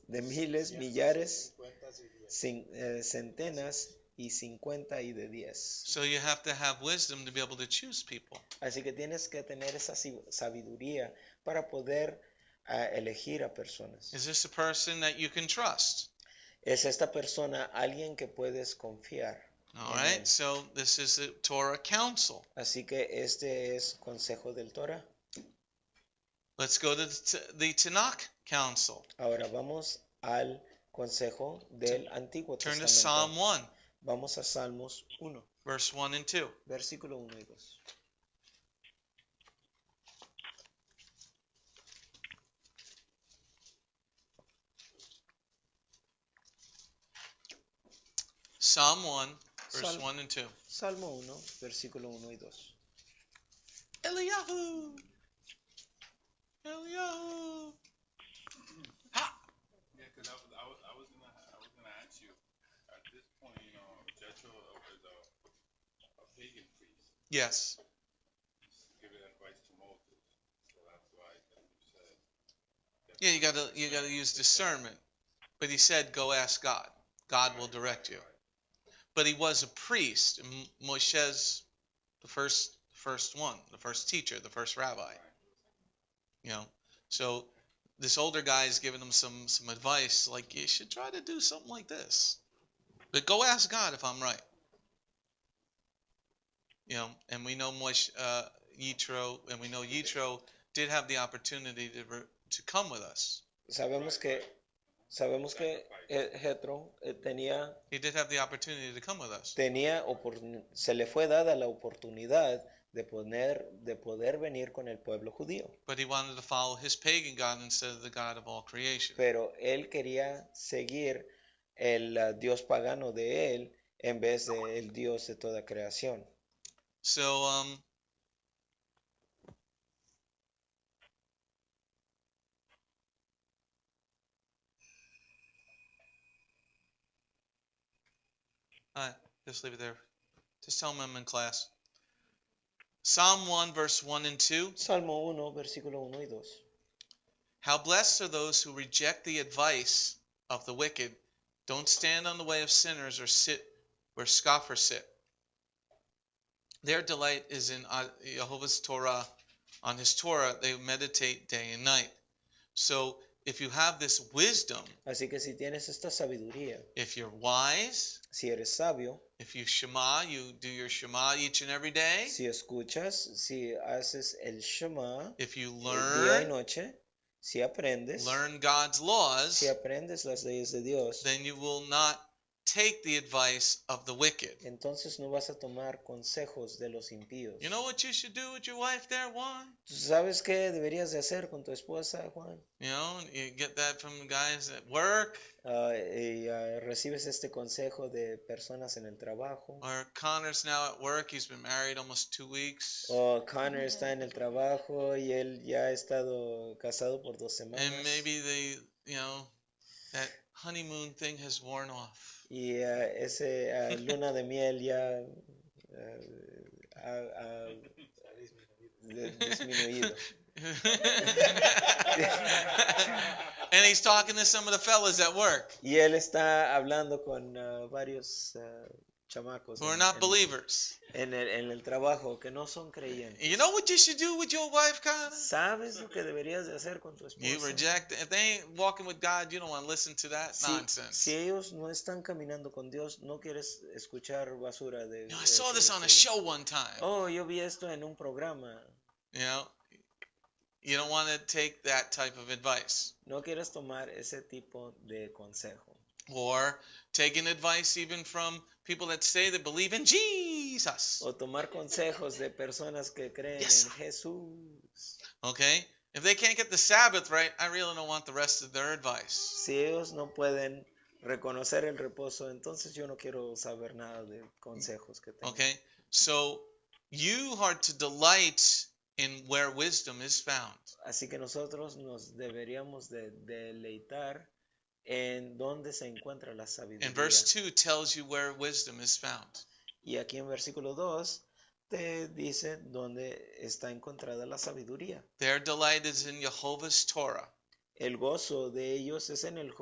de miles, millares, centenas y 50 y de 10. So you have to have wisdom to be able to choose people. Así que tienes que tener esa sabiduría para poder elegir a personas. Is this a person that you can trust? ¿Es esta persona alguien que puedes confiar? All en right, él. so this is the Torah counsel. Así que este es consejo del Torah. Let's go to the Tanakh counsel. Ahora vamos al consejo del Antiguo Turn to Testamento. Psalm 1, Vamos a Salmos 1, verse 1 and 2. versículo 1 y 2. Psalm 1, verse Sal- 1 and 2. Salmo 1, versículo 1 y 2. Eliyahu! Eliyahu! Yeah, because I was gonna ask you. At this point, Jethro is a pagan priest. Yes. He's giving advice to Moses, so that's why you said. Yeah, you gotta use discernment. But he said, go ask God. God will direct you. But he was a priest. Moshe's the first one, the first teacher, the first rabbi. So this older guy is giving him some advice, like you should try to do something like this. But go ask God if I'm right. And we know Yitro, and we know Yitro did have the opportunity to come with us. Sabemos que Jethro tenía He did have the opportunity to come with us. se le fue dada la oportunidad de poder venir con el pueblo judío. But he wanted to follow his pagan God instead of the God of all creation. Pero él quería seguir el Dios pagano de él en vez del Dios de toda creación. So, just leave it there. Just tell them I'm in class. Psalm 1, verse 1 and 2. Salmo 1, versículo 1 y 2. How blessed are those who reject the advice of the wicked, don't stand on the way of sinners, or sit where scoffers sit. Their delight is in Jehovah's Torah. On his Torah, they meditate day and night. So, if you have this wisdom, Así que si tienes esta sabiduría, if you're wise, si eres sabio, if you Shema, you do your Shema each and every day. si escuchas, si haces el Shema If you día y learn noche, si aprendes, God's laws, si aprendes las leyes de Dios, then you will not take the advice of the wicked. entonces no vas a tomar consejos de los impíos. You know what you should do with your wife there, Juan? ¿Tú sabes qué deberías de hacer con tu esposa, Juan? You get that from guys at work, Recibes este consejo de personas en el trabajo. or Connor's now at work. He's been married almost 2 weeks. O Connor está en el trabajo y él ya ha estado casado por 2 semanas. And maybe that honeymoon thing has worn off. Y ese luna de miel ya ha disminuido. And he's talking to some of the fellas at work Y él está hablando con varios chamacos who are not believers. en el trabajo que no son creyentes. You know what you should do with your wife, Connor? ¿Sabes lo que deberías de hacer con tu esposa? You reject. If they ain't walking with God, you don't want to listen to that nonsense. Si ellos no están caminando con Dios, no quieres escuchar basura de... I saw this on a show one time. Oh, yo vi esto en un programa. You don't want to take that type of advice. No quieres tomar ese tipo de consejo. Or taking advice even from people that say they believe in Jesus. O tomar consejos de personas que creen Yes. en Jesús. Okay? If they can't get the Sabbath right, I really don't want the rest of their advice. Si ellos no pueden reconocer el reposo, entonces yo no quiero saber nada de consejos que tengan. Okay? So you are to delight in where wisdom is found. Así que nosotros nos deberíamos de deleitar en dónde se encuentra la sabiduría. And verse 2 tells you where wisdom is found. Y aquí en versículo 2 te dice dónde está encontrada la sabiduría. Their delight is in Jehovah's Torah. El gozo de ellos es en el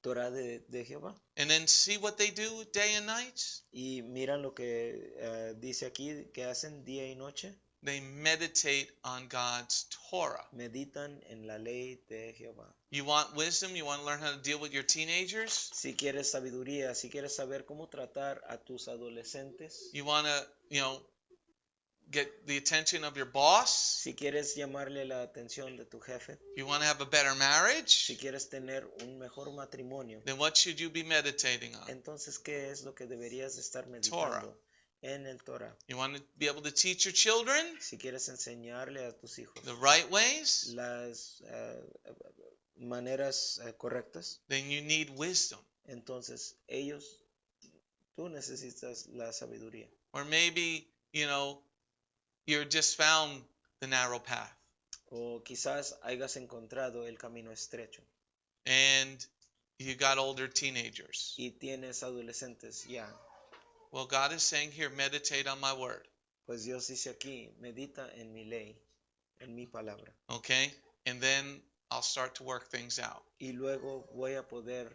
Torah de Jehová. And then see what they do day and night. Y miran lo que dice aquí que hacen día y noche. they meditate on God's Torah. meditan en la ley de Jehová. You want wisdom? You want to learn how to deal with your teenagers? Si quieres sabiduría, si quieres saber cómo tratar a tus adolescentes, You want to, get the attention of your boss? si quieres llamarle la atención de tu jefe, You want to have a better marriage? si quieres tener un mejor matrimonio, Then what should you be meditating on? entonces, ¿qué es lo que deberías de estar Torah. meditando? En el Torah. You want to be able to teach your children Si quieres enseñarle a tus hijos the right ways? las maneras correctas, Then you need wisdom. entonces tú necesitas la sabiduría. Or maybe, you're just found the narrow path. O quizás hayas encontrado el camino estrecho And you got older teenagers. y tienes adolescentes ya. Well, God is saying here, meditate on my word. Pues Dios dice aquí, medita en mi ley, en mi palabra. Okay? And then I'll start to work things out. Y luego voy a poder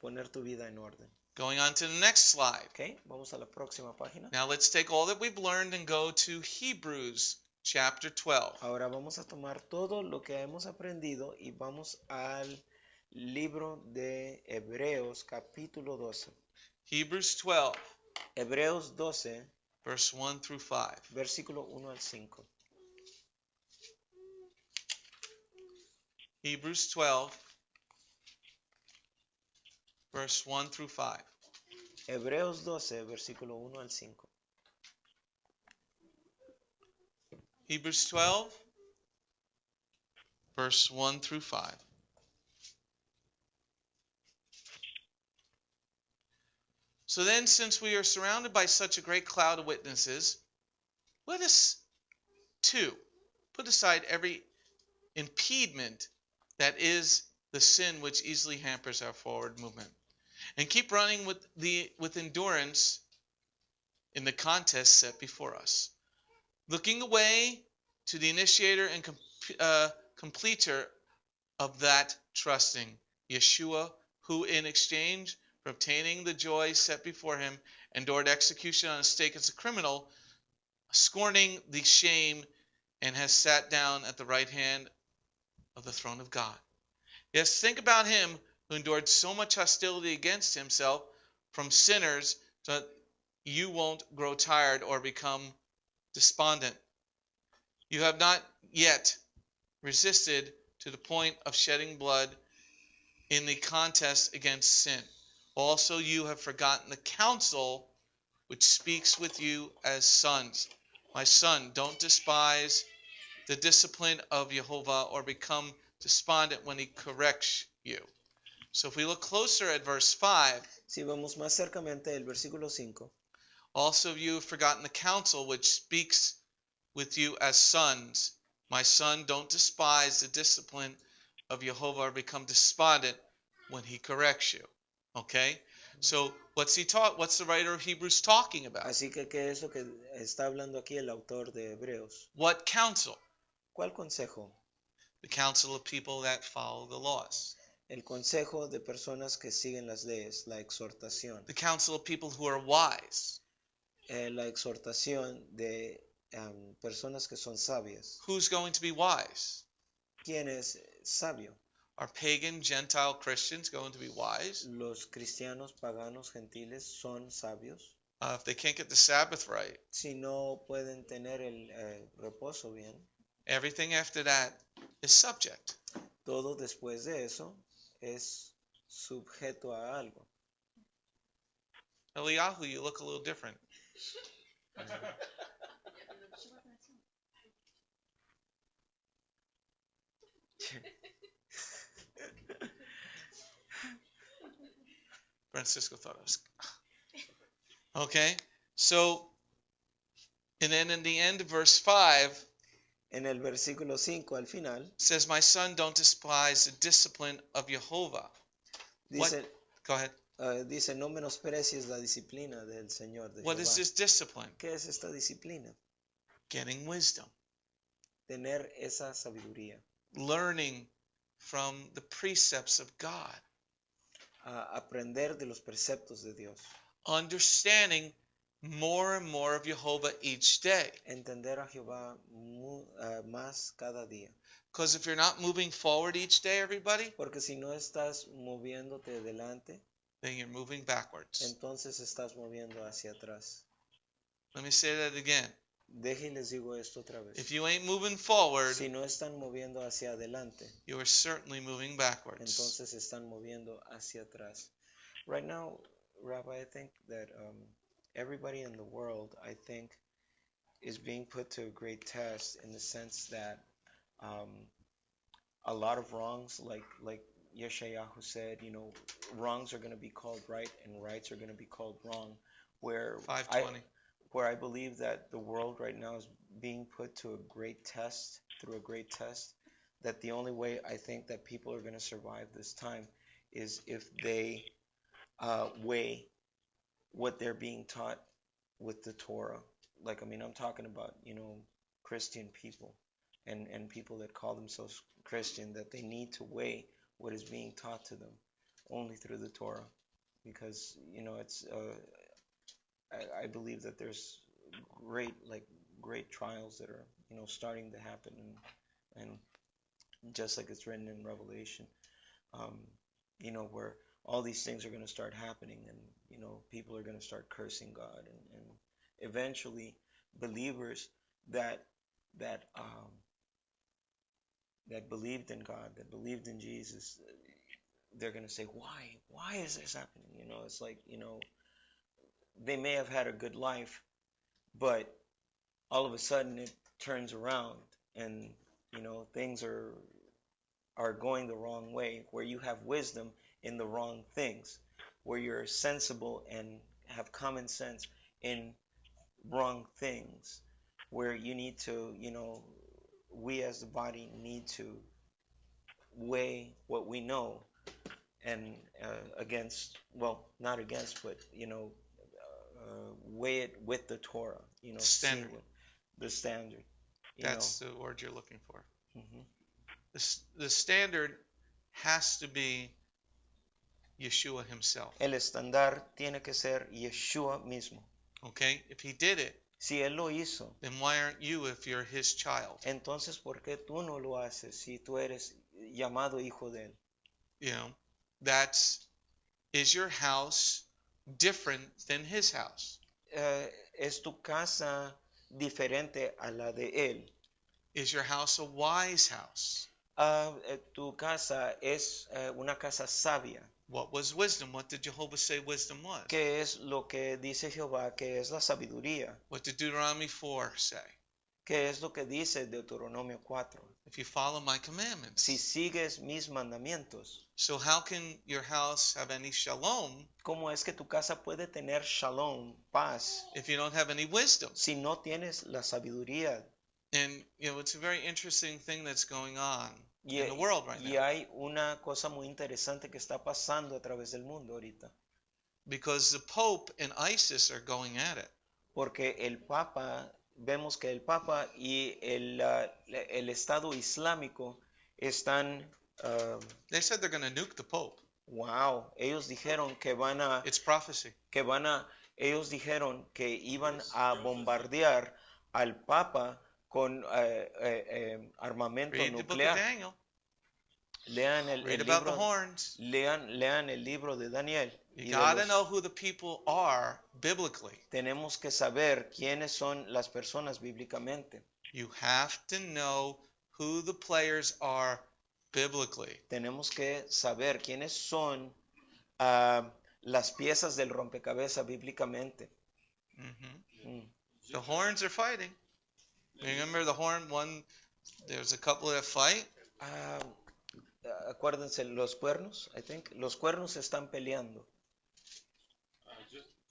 poner tu vida en orden. Going on to the next slide. ¿Ok? Vamos a la próxima página. Now let's take all that we've learned and go to Hebrews chapter 12. Ahora vamos a tomar todo lo que hemos aprendido y vamos al libro de Hebreos capítulo 12. Hebrews 12, Hebreos 12, verse 1 through 5. versículo 1 al 5. Hebrews 12, verse 1 through 5. Hebreos 12, versículo 1 al 5. Hebrews 12, verse 1 through 5. So then, since we are surrounded by such a great cloud of witnesses, let us, too, put aside every impediment that is the sin which easily hampers our forward movement, and keep running with endurance in the contest set before us, looking away to the initiator and completer of that trusting, Yeshua, who in exchange for obtaining the joy set before him, endured execution on a stake as a criminal, scorning the shame, and has sat down at the right hand of the throne of God. Yes, think about him who endured so much hostility against himself from sinners so that you won't grow tired or become despondent. You have not yet resisted to the point of shedding blood in the contest against sin. Also, you have forgotten the counsel which speaks with you as sons. My son, don't despise the discipline of Jehovah or become despondent when he corrects you. So if we look closer at verse 5, Si vamos más cercamente el versículo 5, also you have forgotten the counsel which speaks with you as sons. My son, don't despise the discipline of Jehovah or become despondent when he corrects you. Okay? So what's the writer of Hebrews talking about? así que ¿qué es lo que está hablando aquí el autor de Hebreos? What counsel? ¿Cuál consejo? The counsel of people that follow the laws. El consejo de personas que siguen las leyes, la exhortación. The counsel of people who are wise. La exhortación de personas que son sabias. Who's going to be wise? ¿Quién es sabio? Are pagan, Gentile Christians going to be wise? Los cristianos, paganos, gentiles son sabios. If they can't get the Sabbath right, Si no pueden tener el reposo bien, everything after that is subject. todo después de eso es sujeto a algo. Eliyahu, you look a little different. Francisco thought I was... Okay, so, and then in the end of verse 5, En el versículo 5 al final, it says, my son, don't despise the discipline of Jehovah. dice, Go ahead. dice, no menosprecies la disciplina del Señor. De What is Jehová. this discipline? ¿Qué es esta disciplina? Getting wisdom. Tener esa sabiduría. Learning from the precepts of God. A aprender de los preceptos de Dios. Understanding more and more of Jehovah each day. entender a Jehová más cada día. Because if you're not moving forward each day, everybody, Porque si no estás moviéndote delante, then you're moving backwards. entonces estás moviendo hacia atrás. Let me say that again. Deje y les digo esto otra vez. If you ain't moving forward, Si no están moviendo hacia adelante, you are certainly moving backwards. entonces están moviendo hacia atrás. Right now, Rabbi, I think that everybody in the world, I think, is being put to a great test in the sense that a lot of wrongs, like Yeshayahu said, wrongs are going to be called right and rights are going to be called wrong. Where 520. where I believe that the world right now is being put to a great test, through a great test, that the only way I think that people are going to survive this time is if they weigh what they're being taught with the Torah. Like, I mean, I'm talking about, Christian people and people that call themselves Christian, that they need to weigh what is being taught to them only through the Torah. Because, it's I believe that there's great trials that are starting to happen, and just like it's written in Revelation, where all these things are going to start happening, and people are going to start cursing God, and eventually believers that believed in God, that believed in Jesus, they're going to say, why is this happening? It's like, they may have had a good life, but all of a sudden it turns around, and things are going the wrong way, where you have wisdom in the wrong things, where you're sensible and have common sense in wrong things, where you need to, we as the body need to weigh what we know and not against, but weigh it with the Torah, Standard. The standard. That's the word you're looking for. Mm-hmm. The standard has to be Yeshua himself. El estándar tiene que ser Yeshua mismo. Okay? If he did it, Si él lo hizo, then why aren't you if you're his child? entonces ¿por qué tú no lo haces si tú eres llamado hijo de él? Is your house different than his house? ¿Es tu casa diferente a la de él? Is your house a wise house? Tu casa es una casa sabia. What was wisdom? What did Jehovah say wisdom was? ¿Qué es lo que dice Jehová que es la sabiduría? What did Deuteronomy 4 say? ¿Qué es lo que dice Deuteronomio 4? If you follow my commandments. Si sigues mis mandamientos. So how can your house have any shalom? ¿Cómo es que tu casa puede tener shalom, paz, if you don't have any wisdom? si no tienes la sabiduría? And it's a very interesting thing that's going on in the world right Y now. hay una cosa muy interesante que está pasando a través del mundo ahorita. Because the Pope and ISIS are going at it. Porque vemos que el Papa y el Estado Islámico están... They said they're going to nuke the Pope. Wow, ellos dijeron que It's prophecy. ellos dijeron que iban a bombardear al Papa con armamento Read the book of nuclear. Daniel. Lean el Read about the libro, horns. lean el libro de Daniel. You got to know who the people are biblically. Tenemos que saber quiénes son las personas bíblicamente. You have to know who the players are biblically. Tenemos que saber quiénes son las piezas del rompecabezas bíblicamente. The horns are fighting. Remember the horn one? There's a couple that fight. Acuérdense, los cuernos, I think. Los cuernos están peleando.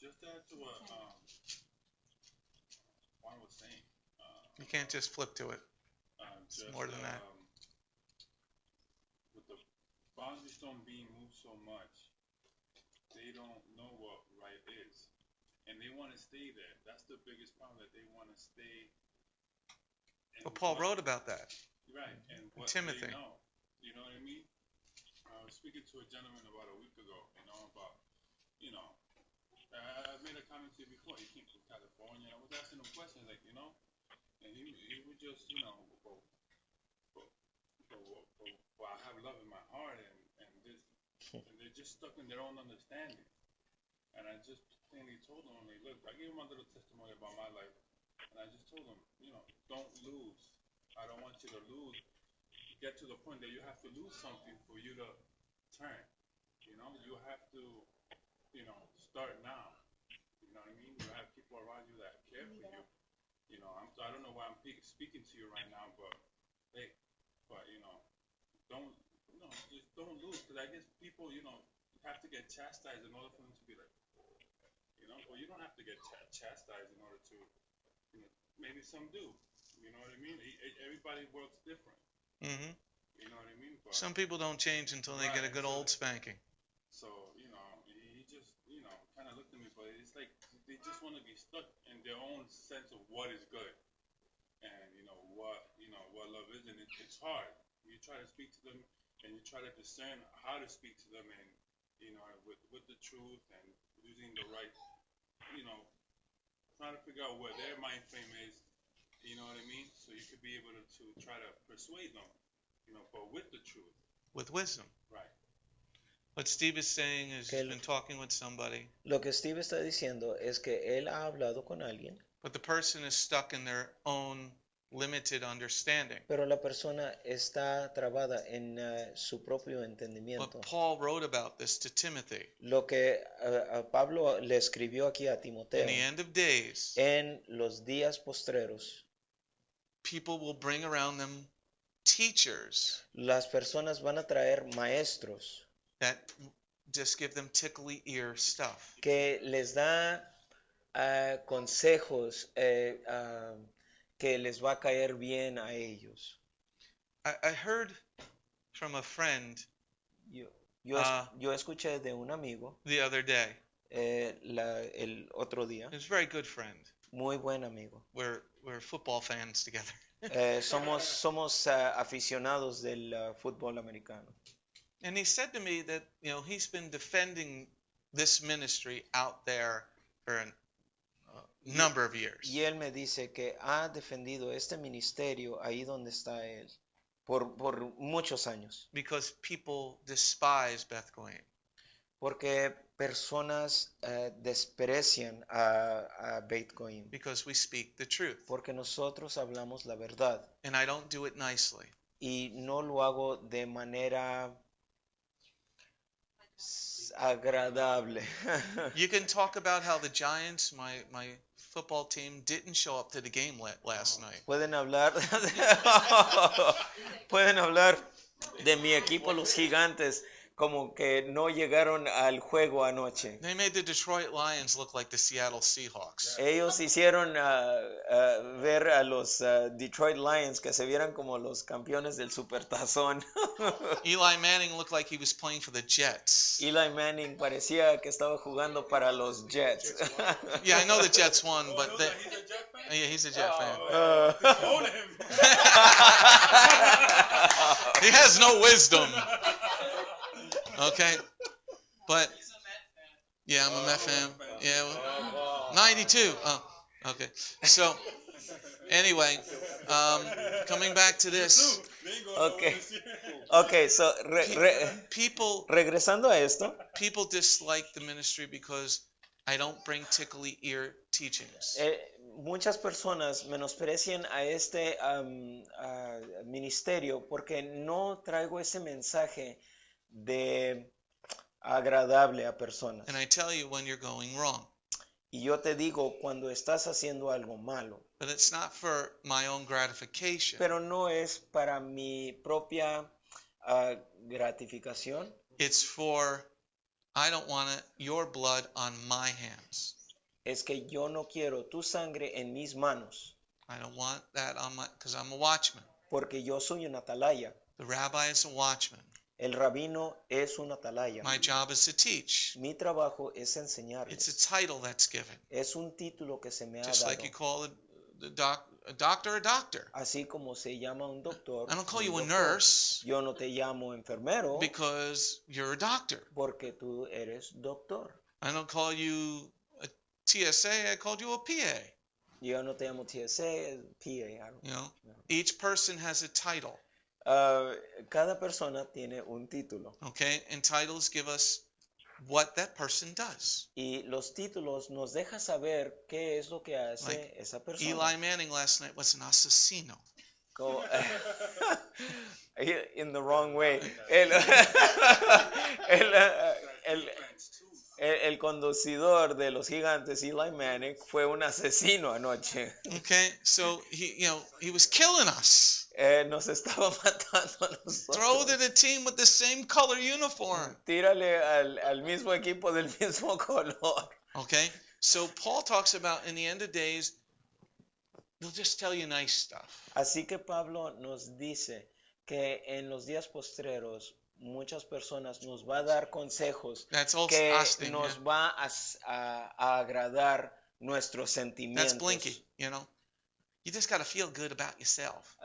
Just to add to what Juan was saying. You can't just flip to it. It's more than that. With the boundary stone being moved so much, they don't know what right is. And they want to stay there. That's the biggest problem, that they want to stay. Well, Paul wrote about that. Right, and what Timothy. they know. You know what I mean? I was speaking to a gentleman about a week ago, about, I made a comment to you before. He came from California. I was asking him questions, like, you know, and he would just, you know, I have love in my heart, and they're just stuck in their own understanding. And I just plainly told him, like, look, I gave him a little testimony about my life, and I just told him, you know, don't lose. I don't want you to lose. Get to the point that you have to lose something for you to turn. You know, you have to, you know, start now. You know what I mean? You have people around you that care for you. You know, I don't know why I'm speaking to you right now, but hey, you know, just don't lose, because I guess people, you know, have to get chastised in order for them to be like, you know, well, you don't have to get chastised in order to, you know, maybe some do. You know what I mean? Everybody works different. Mm-hmm. You know what I mean? But, some people don't change until they get a good old spanking. So, you know, he just, you know, kind of looked at me, but it's like they just want to be stuck in their own sense of what is good, and what love is, and it's hard. You try to speak to them, and you try to discern how to speak to them, and you know, with the truth and using the right, you know, trying to figure out where their mind frame is. You know what I mean? So you could be able to try to persuade them, you know, but with the truth. With wisdom. Right. What Steve is saying is he's been talking with somebody. Lo que Steve está diciendo es que él ha hablado con alguien, but the person is stuck in their own limited understanding. pero la persona está trabada en su propio entendimiento. But Paul wrote about this to Timothy. Lo que Pablo le escribió aquí a Timoteo, In the end of days, en los días postreros, people will bring around them teachers las personas van a traer maestros that just give them tickly ear stuff. que les da consejos que les va a caer bien a ellos. I heard from a friend Yo escuché de un amigo the other day. el otro día, He's a very good friend. muy buen amigo. We're football fans together. Somos aficionados del fútbol americano. And he said to me that, you know, he's been defending this ministry out there for a number of years. Y él me dice que ha defendido este ministerio ahí donde está él por muchos años. Because people despise Beth Goyim. Porque personas desprecian a Beit Goyim. Because we speak the truth. Porque nosotros hablamos la verdad. And I don't do it nicely. Y no lo hago de manera agradable. You can talk about how the Giants, my football team, didn't show up to the game last night. Pueden hablar de mi equipo, los Gigantes, como que no llegaron al juego anoche. They made the Detroit Lions look like the Seattle Seahawks. Ellos hicieron ver a los Detroit Lions que se vieran como los campeones del Supertazón. Eli Manning looked like he was playing for the Jets. Eli Manning parecía que estaba jugando para los Jets. Yeah, I know the Jets won, but He's a Jet fan? yeah, he's a Jet fan. Own him. He has no wisdom. Okay, but yeah, I'm a Met fan. Yeah, well, 92. Oh, okay. So anyway, coming back to this. Okay, so people regresando a esto, people dislike the ministry because I don't bring tickly ear teachings. Muchas personas menosprecian a este ministerio porque no traigo ese mensaje de agradable a personas. And I tell you when you're going wrong. Y yo te digo cuando estás haciendo algo malo. But it's not for my own gratification. Pero no es para mi propia gratificación. It's for, I don't want your blood on my hands. Es que yo no quiero tu sangre en mis manos. I don't want that on my, because I'm a watchman. Porque yo soy un atalaya. The rabbi is a watchman. El rabino es un atalaya. My job is to teach. Mi trabajo es enseñarles. It's a title that's given. Es un título que se me ha Just dado. like you call a doctor a doctor. Así como se llama un doctor. I don't call you a doctor. nurse. Yo no te llamo enfermero. Because you're a doctor. Porque tú eres doctor. I don't call you TSA, I called you a PA. Yo no te llamo TSA, PA. I don't You know, know. each person has a title. Cada persona tiene un título. Okay, and titles give us what that person does. Y los títulos nos dejan saber qué es lo que hace Like esa persona. Eli Manning last night was an asesino. Como, in the wrong way. El conducidor de los Gigantes, Eli Manning, fue un asesino anoche. Okay, so he was killing us. Nos estaba matando a nosotros. Throw to the team with the same color uniform. Tírale al mismo equipo del mismo color. Okay, so Paul talks about in the end of days, they'll just tell you nice stuff. Así que Pablo nos dice que en los días postreros muchas personas nos va a dar consejos That's all que Austin, nos yeah. va a agradar nuestros sentimientos. That's Blinky, you know. You just got to feel good about yourself.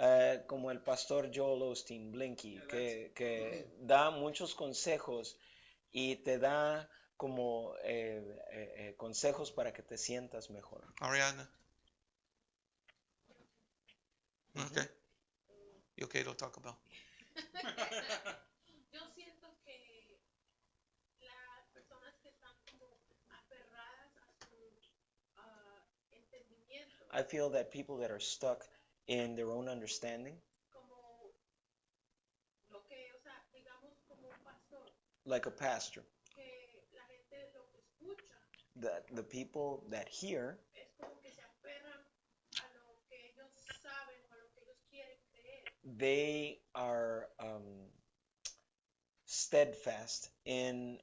Como el pastor Joel Osteen, Blinky, que da muchos consejos y te da como consejos para que te sientas mejor. Ariadna? Okay. You okay to talk about? Yo siento que las personas que están como aferradas a su entendimiento, I feel that people that are stuck in their own understanding, como lo que, o sea, digamos como un pastor, like a pastor, que la gente lo que escucha that the people that hear, es como que se aferran a lo que ellos saben o a lo que ellos quieren creer. they are steadfast in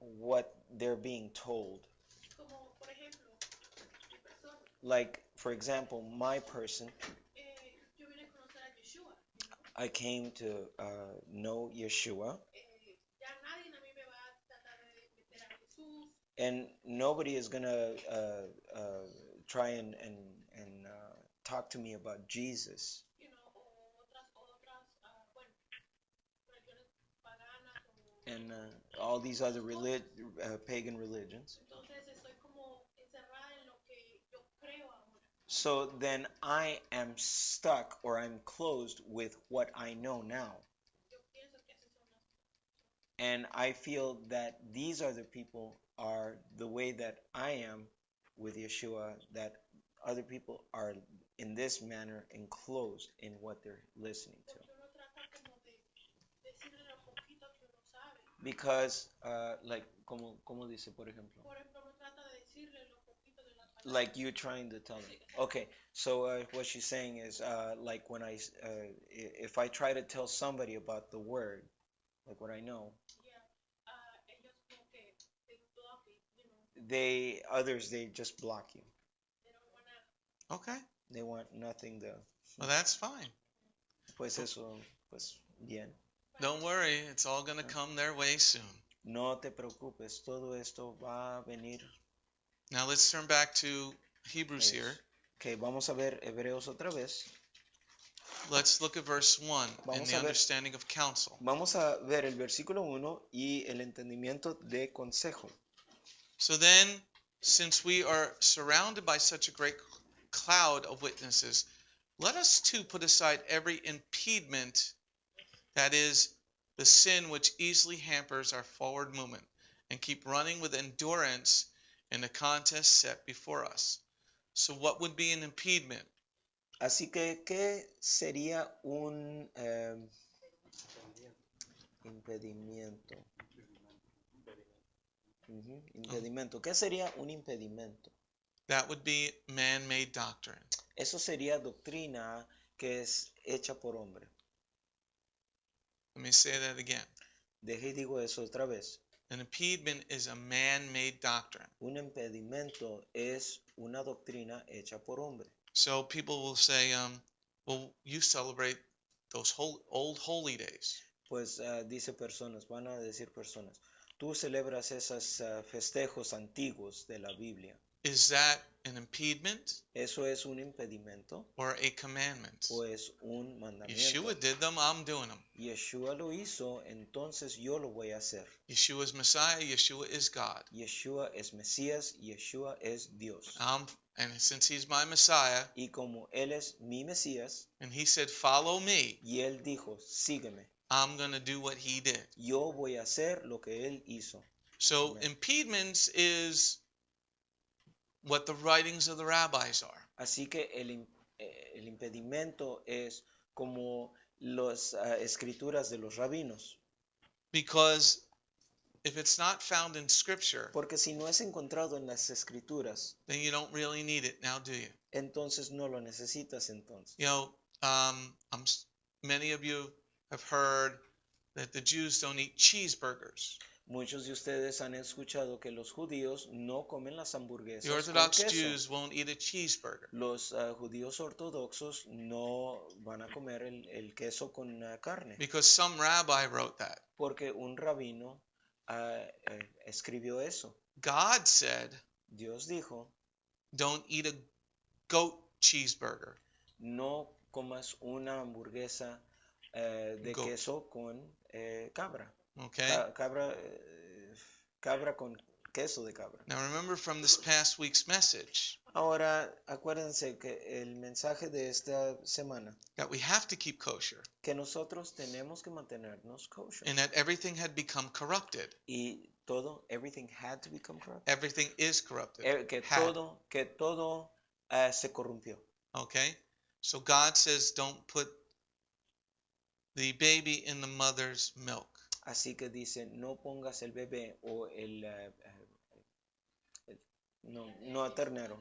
what they're being told. Como, por ejemplo, mi persona, Like, for example, my person, yo vine a conocer a Yeshua, I came to know Yeshua, ya nadie a mí me va a tratar de meter a Jesús, and nobody is gonna try and talk to me about Jesus you know, o otras, bueno, religiones paganas o... and all these other pagan religions. Entonces estoy como encerrada en lo que yo creo ahora. So then I am stuck, or I'm closed with what I know now. Yo pienso que así son las cosas. And I feel that these other people are the way that I am with Yeshua, that other people are in this manner enclosed in what they're listening to. Porque uno trata como de decirle lo poquito que uno sabe. Because, like, como dice, por ejemplo? Por ejemplo, uno trata de decirle lo poquito de la palabra. Like you trying to tell them. Okay, so what she's saying is, like when if I try to tell somebody about the word, like what I know, Yeah. Ellos como que they block it, you know. Others just block you. They don't wanna... Okay. They want nothing to, Well, that's fine. pues eso, pues bien. Don't worry. It's all going to come their way soon. No te preocupes, todo esto va a venir. Now let's turn back to Hebrews here. Okay, vamos a ver Hebreos otra vez. Let's look at verse 1 in Vamos the a ver. understanding of counsel. Vamos a ver el versículo 1 y el entendimiento de consejo. So then, since we are surrounded by such a great cloud of witnesses, let us too put aside every impediment, that is, the sin which easily hampers our forward movement, and keep running with endurance in the contest set before us. So what would be an impediment? Así que, ¿qué sería un impedimento? Impedimento. ¿Qué sería un impedimento? That would be man-made doctrine. Eso sería doctrina que es hecha por hombre. Let me say that again. Deje y digo eso otra vez. An impediment is a man-made doctrine. Un impedimento es una doctrina hecha por hombre. So people will say, well, you celebrate those old holy days. Pues dice personas, van a decir personas, tú celebras esos festejos antiguos de la Biblia. Is that an impediment ¿Eso es un impedimento or a commandment? o es un mandamiento? Yeshua did them, I'm doing them. Yeshua lo hizo, entonces yo lo voy a hacer. Yeshua is Messiah, Yeshua is God. Yeshua es Mesías, Yeshua es Dios. And since he's my Messiah, Y como Él es mi Mesías, and he said, follow me, y Él dijo, sígueme, I'm going to do what he did. yo voy a hacer lo que Él hizo. So Amen. impediments is what the writings of the rabbis are. Así que el impedimento es como las escrituras de los rabinos. Because if it's not found in Scripture, Porque si no es encontrado en las escrituras, then you don't really need it now, do you? entonces no lo necesitas entonces. You know, many of you have heard that the Jews don't eat cheeseburgers. Muchos de ustedes han escuchado que los judíos no comen las hamburguesas The con Orthodox queso. Jews won't eat a cheeseburger. Los judíos ortodoxos no van a comer el queso con carne, Because some rabbi wrote that. porque un rabino escribió eso. God said, Dios dijo, don't eat a goat cheeseburger. no comas una hamburguesa de Goat. queso con cabra. Okay? Cabra con queso de cabra. Now remember from this past week's message Ahora, acuérdense que el mensaje de esta semana, that we have to keep kosher que nosotros tenemos que mantenernos kosher. and that everything had become corrupted. Y everything had to become corrupt. Everything is corrupted. Que Had. todo se corrompió. Okay? So God says don't put the baby in the mother's milk. Así que dice, no pongas el bebé o no ternero,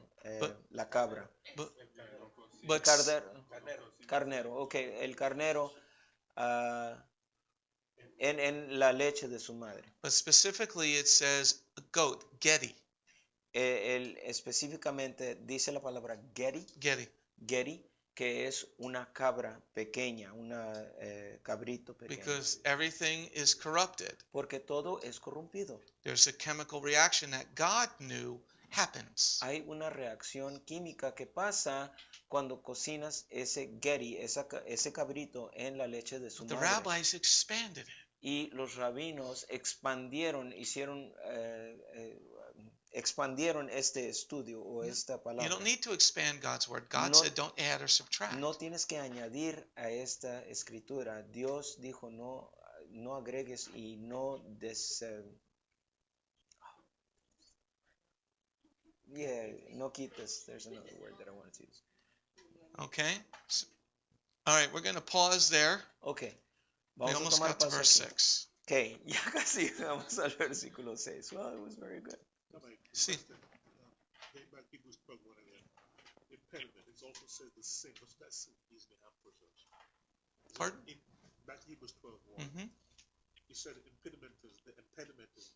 la cabra. But Carnero, ok, el carnero en la leche de su madre. But specifically it says a goat, gedi. Específicamente dice la palabra Gedi. geri, que es una cabra pequeña, una cabrito pequeño. Because everything is corrupted. Porque todo es corrompido. There's a chemical reaction that God knew happens. Hay una reacción química que pasa cuando cocinas ese geri, ese cabrito en la leche de su The madre. rabbis expanded it. Y los rabinos expandieron este estudio o esta You palabra. don't need to expand God's word. God No- said don't add or subtract. No tienes que añadir a esta escritura. Dios dijo no agregues y no no quites. There's another word that I wanted to use. Okay? All right, we're going to pause there. Okay. We Vamos a almost tomar got to pausa verse aquí. 6. Okay, ya casi llegamos al versículo 6. Well, it was very good. See. Getting back to Hebrews 12:1 again. Impediment. It also says the sin. What's that sin? Easily hampers us. Pardon? Back to Hebrews 12:1. Mm-hmm. He said the impediment is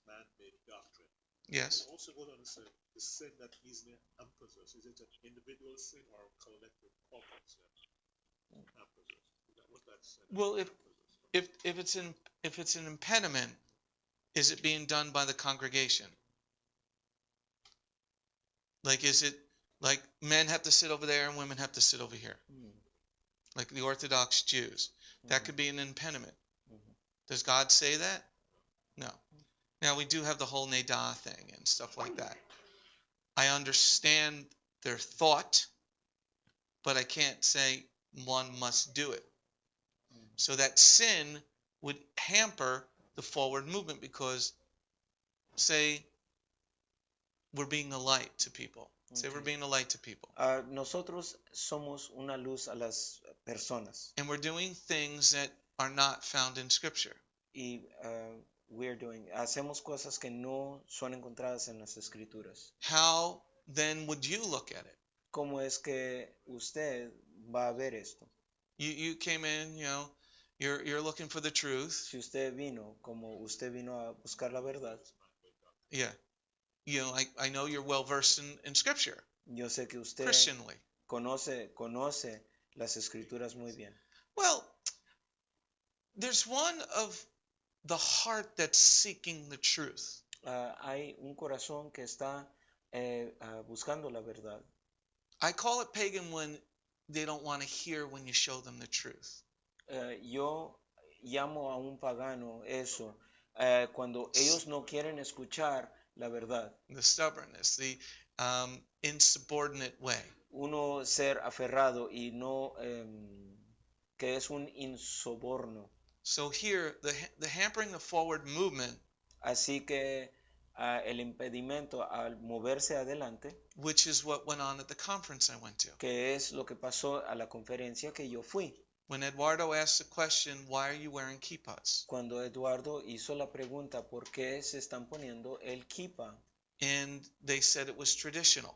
man-made doctrine. Yes. It also goes on to say the sin that easily hampers us. Is it an individual sin or a collective corporate sin? Hampers us. What's that sin? Well, Hampers us? if it's an impediment, is it being done by the congregation? Like, is it like men have to sit over there and women have to sit over here? Like the Orthodox Jews. That could be an impediment. Does God say that? No. Now, we do have the whole Neidah thing and stuff like that. I understand their thought, but I can't say one must do it. So that sin would hamper the forward movement because, say, we're being a light to people. Say we're being a light to people. Nosotros somos una luz a las personas. And we're doing things that are not found in Scripture. Y hacemos cosas que no son encontradas en las escrituras. How then would you look at it? ¿Cómo es que usted va a ver esto? You came in, you're looking for the truth. Si usted vino, como usted vino a buscar la verdad, Yeah. I know you're well versed in Scripture, yo sé que usted Christianly. conoce las escrituras muy bien. Well, there's one of the heart that's seeking the truth. Hay un corazón que está buscando la verdad. I call it pagan when they don't want to hear when you show them the truth. Yo llamo a un pagano eso, cuando ellos no quieren escuchar la verdad. The stubbornness, the insubordinate way. Uno ser aferrado y no, que es un insoborno. So here, the hampering the forward movement, Así que el impedimento al moverse adelante, which is what went on at the conference I went to. que es lo que pasó a la conferencia que yo fui. When Eduardo asked the question, why are you wearing kippas? Cuando Eduardo hizo la pregunta, ¿por qué se están poniendo el kippah? And they said it was traditional.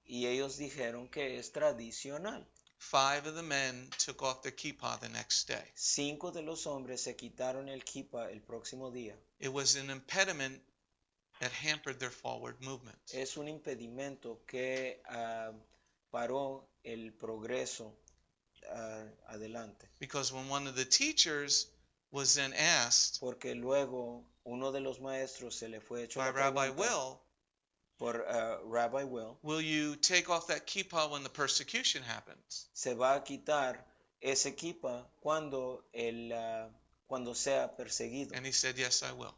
Y ellos dijeron que es tradicional. 5 of the men took off their kippah the next day. 5 de los hombres se quitaron el kippah el próximo día. It was an impediment that hampered their forward movement. Es un impedimento que paró el progreso adelante. Because when one of the teachers was then asked Porque luego uno de los maestros se le fue hecho by la Rabbi pregunta Will, por Rabbi Will, will you take off that kippah when the persecution happens? se va a quitar ese kippah cuando sea perseguido. And he said, yes, I will.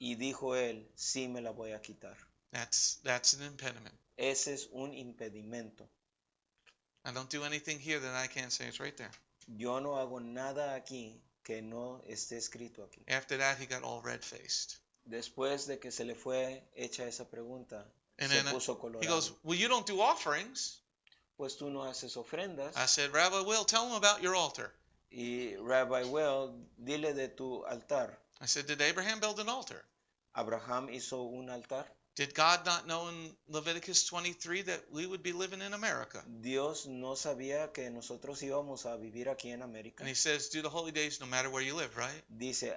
Y dijo él, sí me la voy a quitar. That's an impediment. Ese es un impedimento. I don't do anything here that I can't say. It's right there. Yo no hago nada aquí que no esté escrito aquí. After that, he got all red-faced. Después de que se le fue hecha esa pregunta, And se then puso he colorado. goes, well, you don't do offerings. Pues tú no haces ofrendas. I said, Rabbi Will, tell him about your altar. Y Rabbi Will, dile de tu altar. I said, did Abraham build an altar? Abraham hizo un altar. Did God not know in Leviticus 23 that we would be living in America? Dios no sabía que nosotros íbamos a vivir aquí en América. And he says, do the holy days no matter where you live, right? Dice,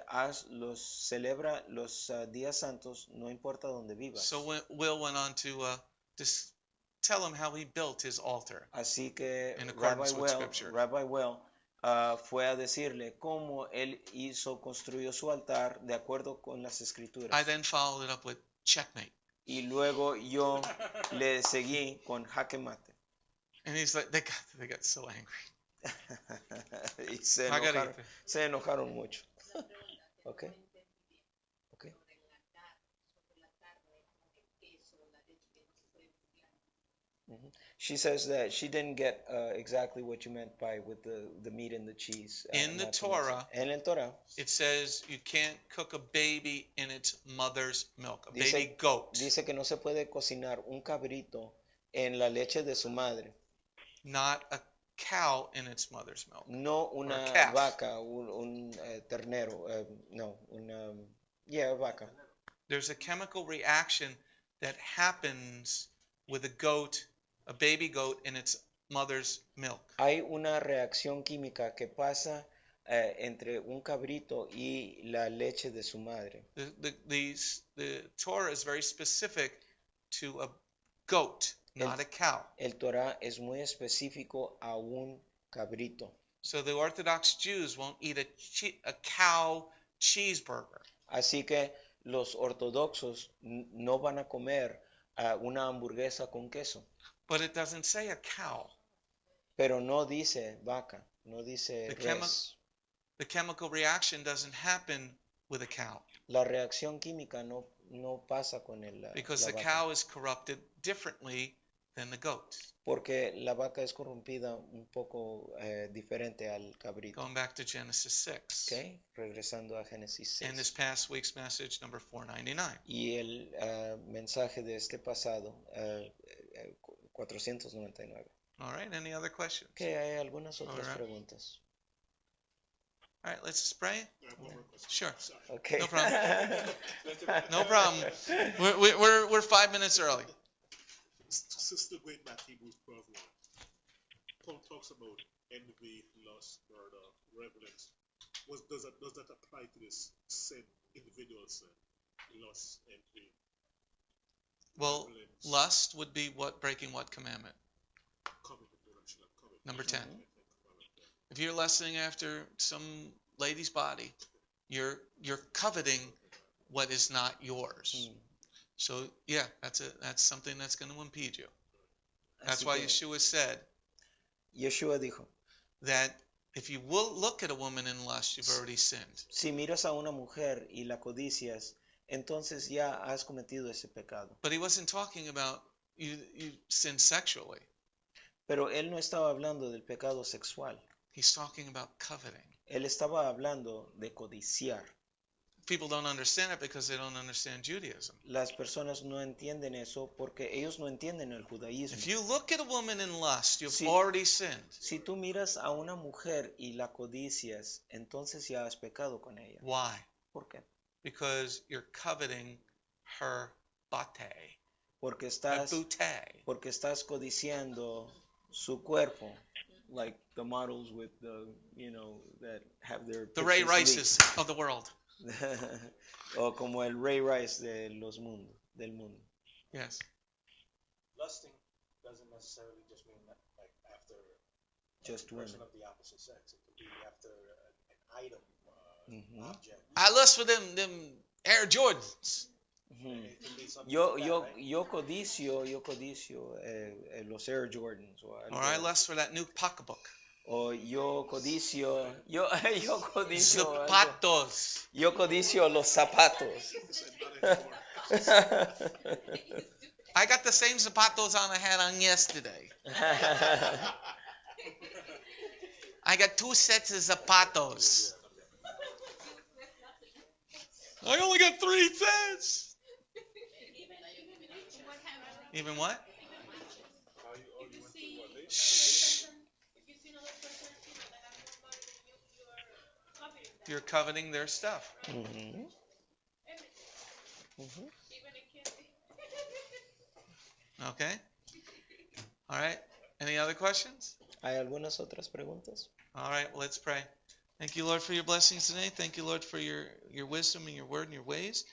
celebra los días santos, no importa donde vivas. So Will went on to just tell him how he built his altar. Así que In accordance with Scripture. Rabbi Will fue a decirle cómo él construyó su altar de acuerdo con las escrituras. I then followed it up with checkmate. Y luego yo le seguí con jaque mate. And he's like, they got so angry. Y se I gotta enojaron, eat se enojaron mucho. Okay. Okay. She says that she didn't get exactly what you meant by with the meat and the cheese. In the not to Torah, mix it. En el Torah, it says you can't cook a baby in its mother's milk, a Dice- baby goat, dice que no se puede cocinar un cabrito en la leche de su madre. not a cow in its mother's milk. No una Or a calf. vaca, un ternero, no, una, vaca. There's a chemical reaction that happens with a goat, a baby goat in its mother's milk. Hay una reacción química que pasa entre un cabrito y la leche de su madre. The Torah is very specific to a goat, not a cow. El Torah es muy específico a un cabrito. So the Orthodox Jews won't eat a cow cheeseburger. Así que los ortodoxos no van a comer una hamburguesa con queso. But it doesn't say a cow. Pero no dice vaca, no dice The res. The chemical reaction doesn't happen with a cow La reacción química no pasa con because la the vaca. cow is corrupted differently than the goat. Porque la vaca es corrompida un poco diferente al cabrito. Going back to Genesis 6. Okay, regresando a Génesis And this 6. past week's message, number 499. Y el mensaje de este pasado, 499. All right, any other questions? Okay, hay algunas otras Alright. preguntas. All right, let's just pray. I have one more question. Sure, Sorry. Okay. No problem. Let's take- no problem. We're 5 minutes early. Sister going back Hebrews 12:1. Paul talks about envy, lust, murder, reverence. Does that apply to this sin, individual sin? Lust, envy, Well, reverence, lust would be breaking what commandment? coveting, direction, and coveting. Number 10. Yeah. If you're lusting after some lady's body, you're coveting what is not yours. So yeah, that's something that's going to impede you. That's Así why que Yeshua said Yeshua dijo, that if you will look at a woman in lust, you've already sinned. si miras a una mujer y la codicias, entonces ya has cometido ese pecado. But he wasn't talking about you sin sexually. Pero él no estaba hablando del pecado sexual. He's talking about coveting. Él estaba hablando de codiciar. People don't understand it because they don't understand Judaism. Las personas no entienden eso porque ellos no entienden el judaísmo. If you look at a woman in lust, you've Si- already sinned. Si tú miras a una mujer y la codicias, entonces ya has pecado con ella. Why? ¿Por qué? Because you're coveting her bate. Porque Her porque estás codiciando su cuerpo, like the models with the, that have their The Ray pictures Rices of the world. leaked. O como el Ray Rice del mundo. Yes. Lusting doesn't necessarily just mean that, like, after Just a person women. of the opposite sex. It could be after an item, Mhm. object. I lust for them Air Jordans. Ujú. It can be something Yo, like that, yo, right? yo codicio los Air Jordans o algo. Or I lust for that new pocketbook. O yo codicio algo. Zapatos. Yo codicio los zapatos. I got the same zapatos on I had on yesterday. I got 2 sets of zapatos. I only got 3 sets. Even what? Shh. You're coveting their stuff. Ujú. Ujú. Okay? All right. Any other questions? ¿Hay algunas otras preguntas? All right, well, let's pray. Thank you, Lord, for your blessings today. Thank you, Lord, for your wisdom and your word and your ways.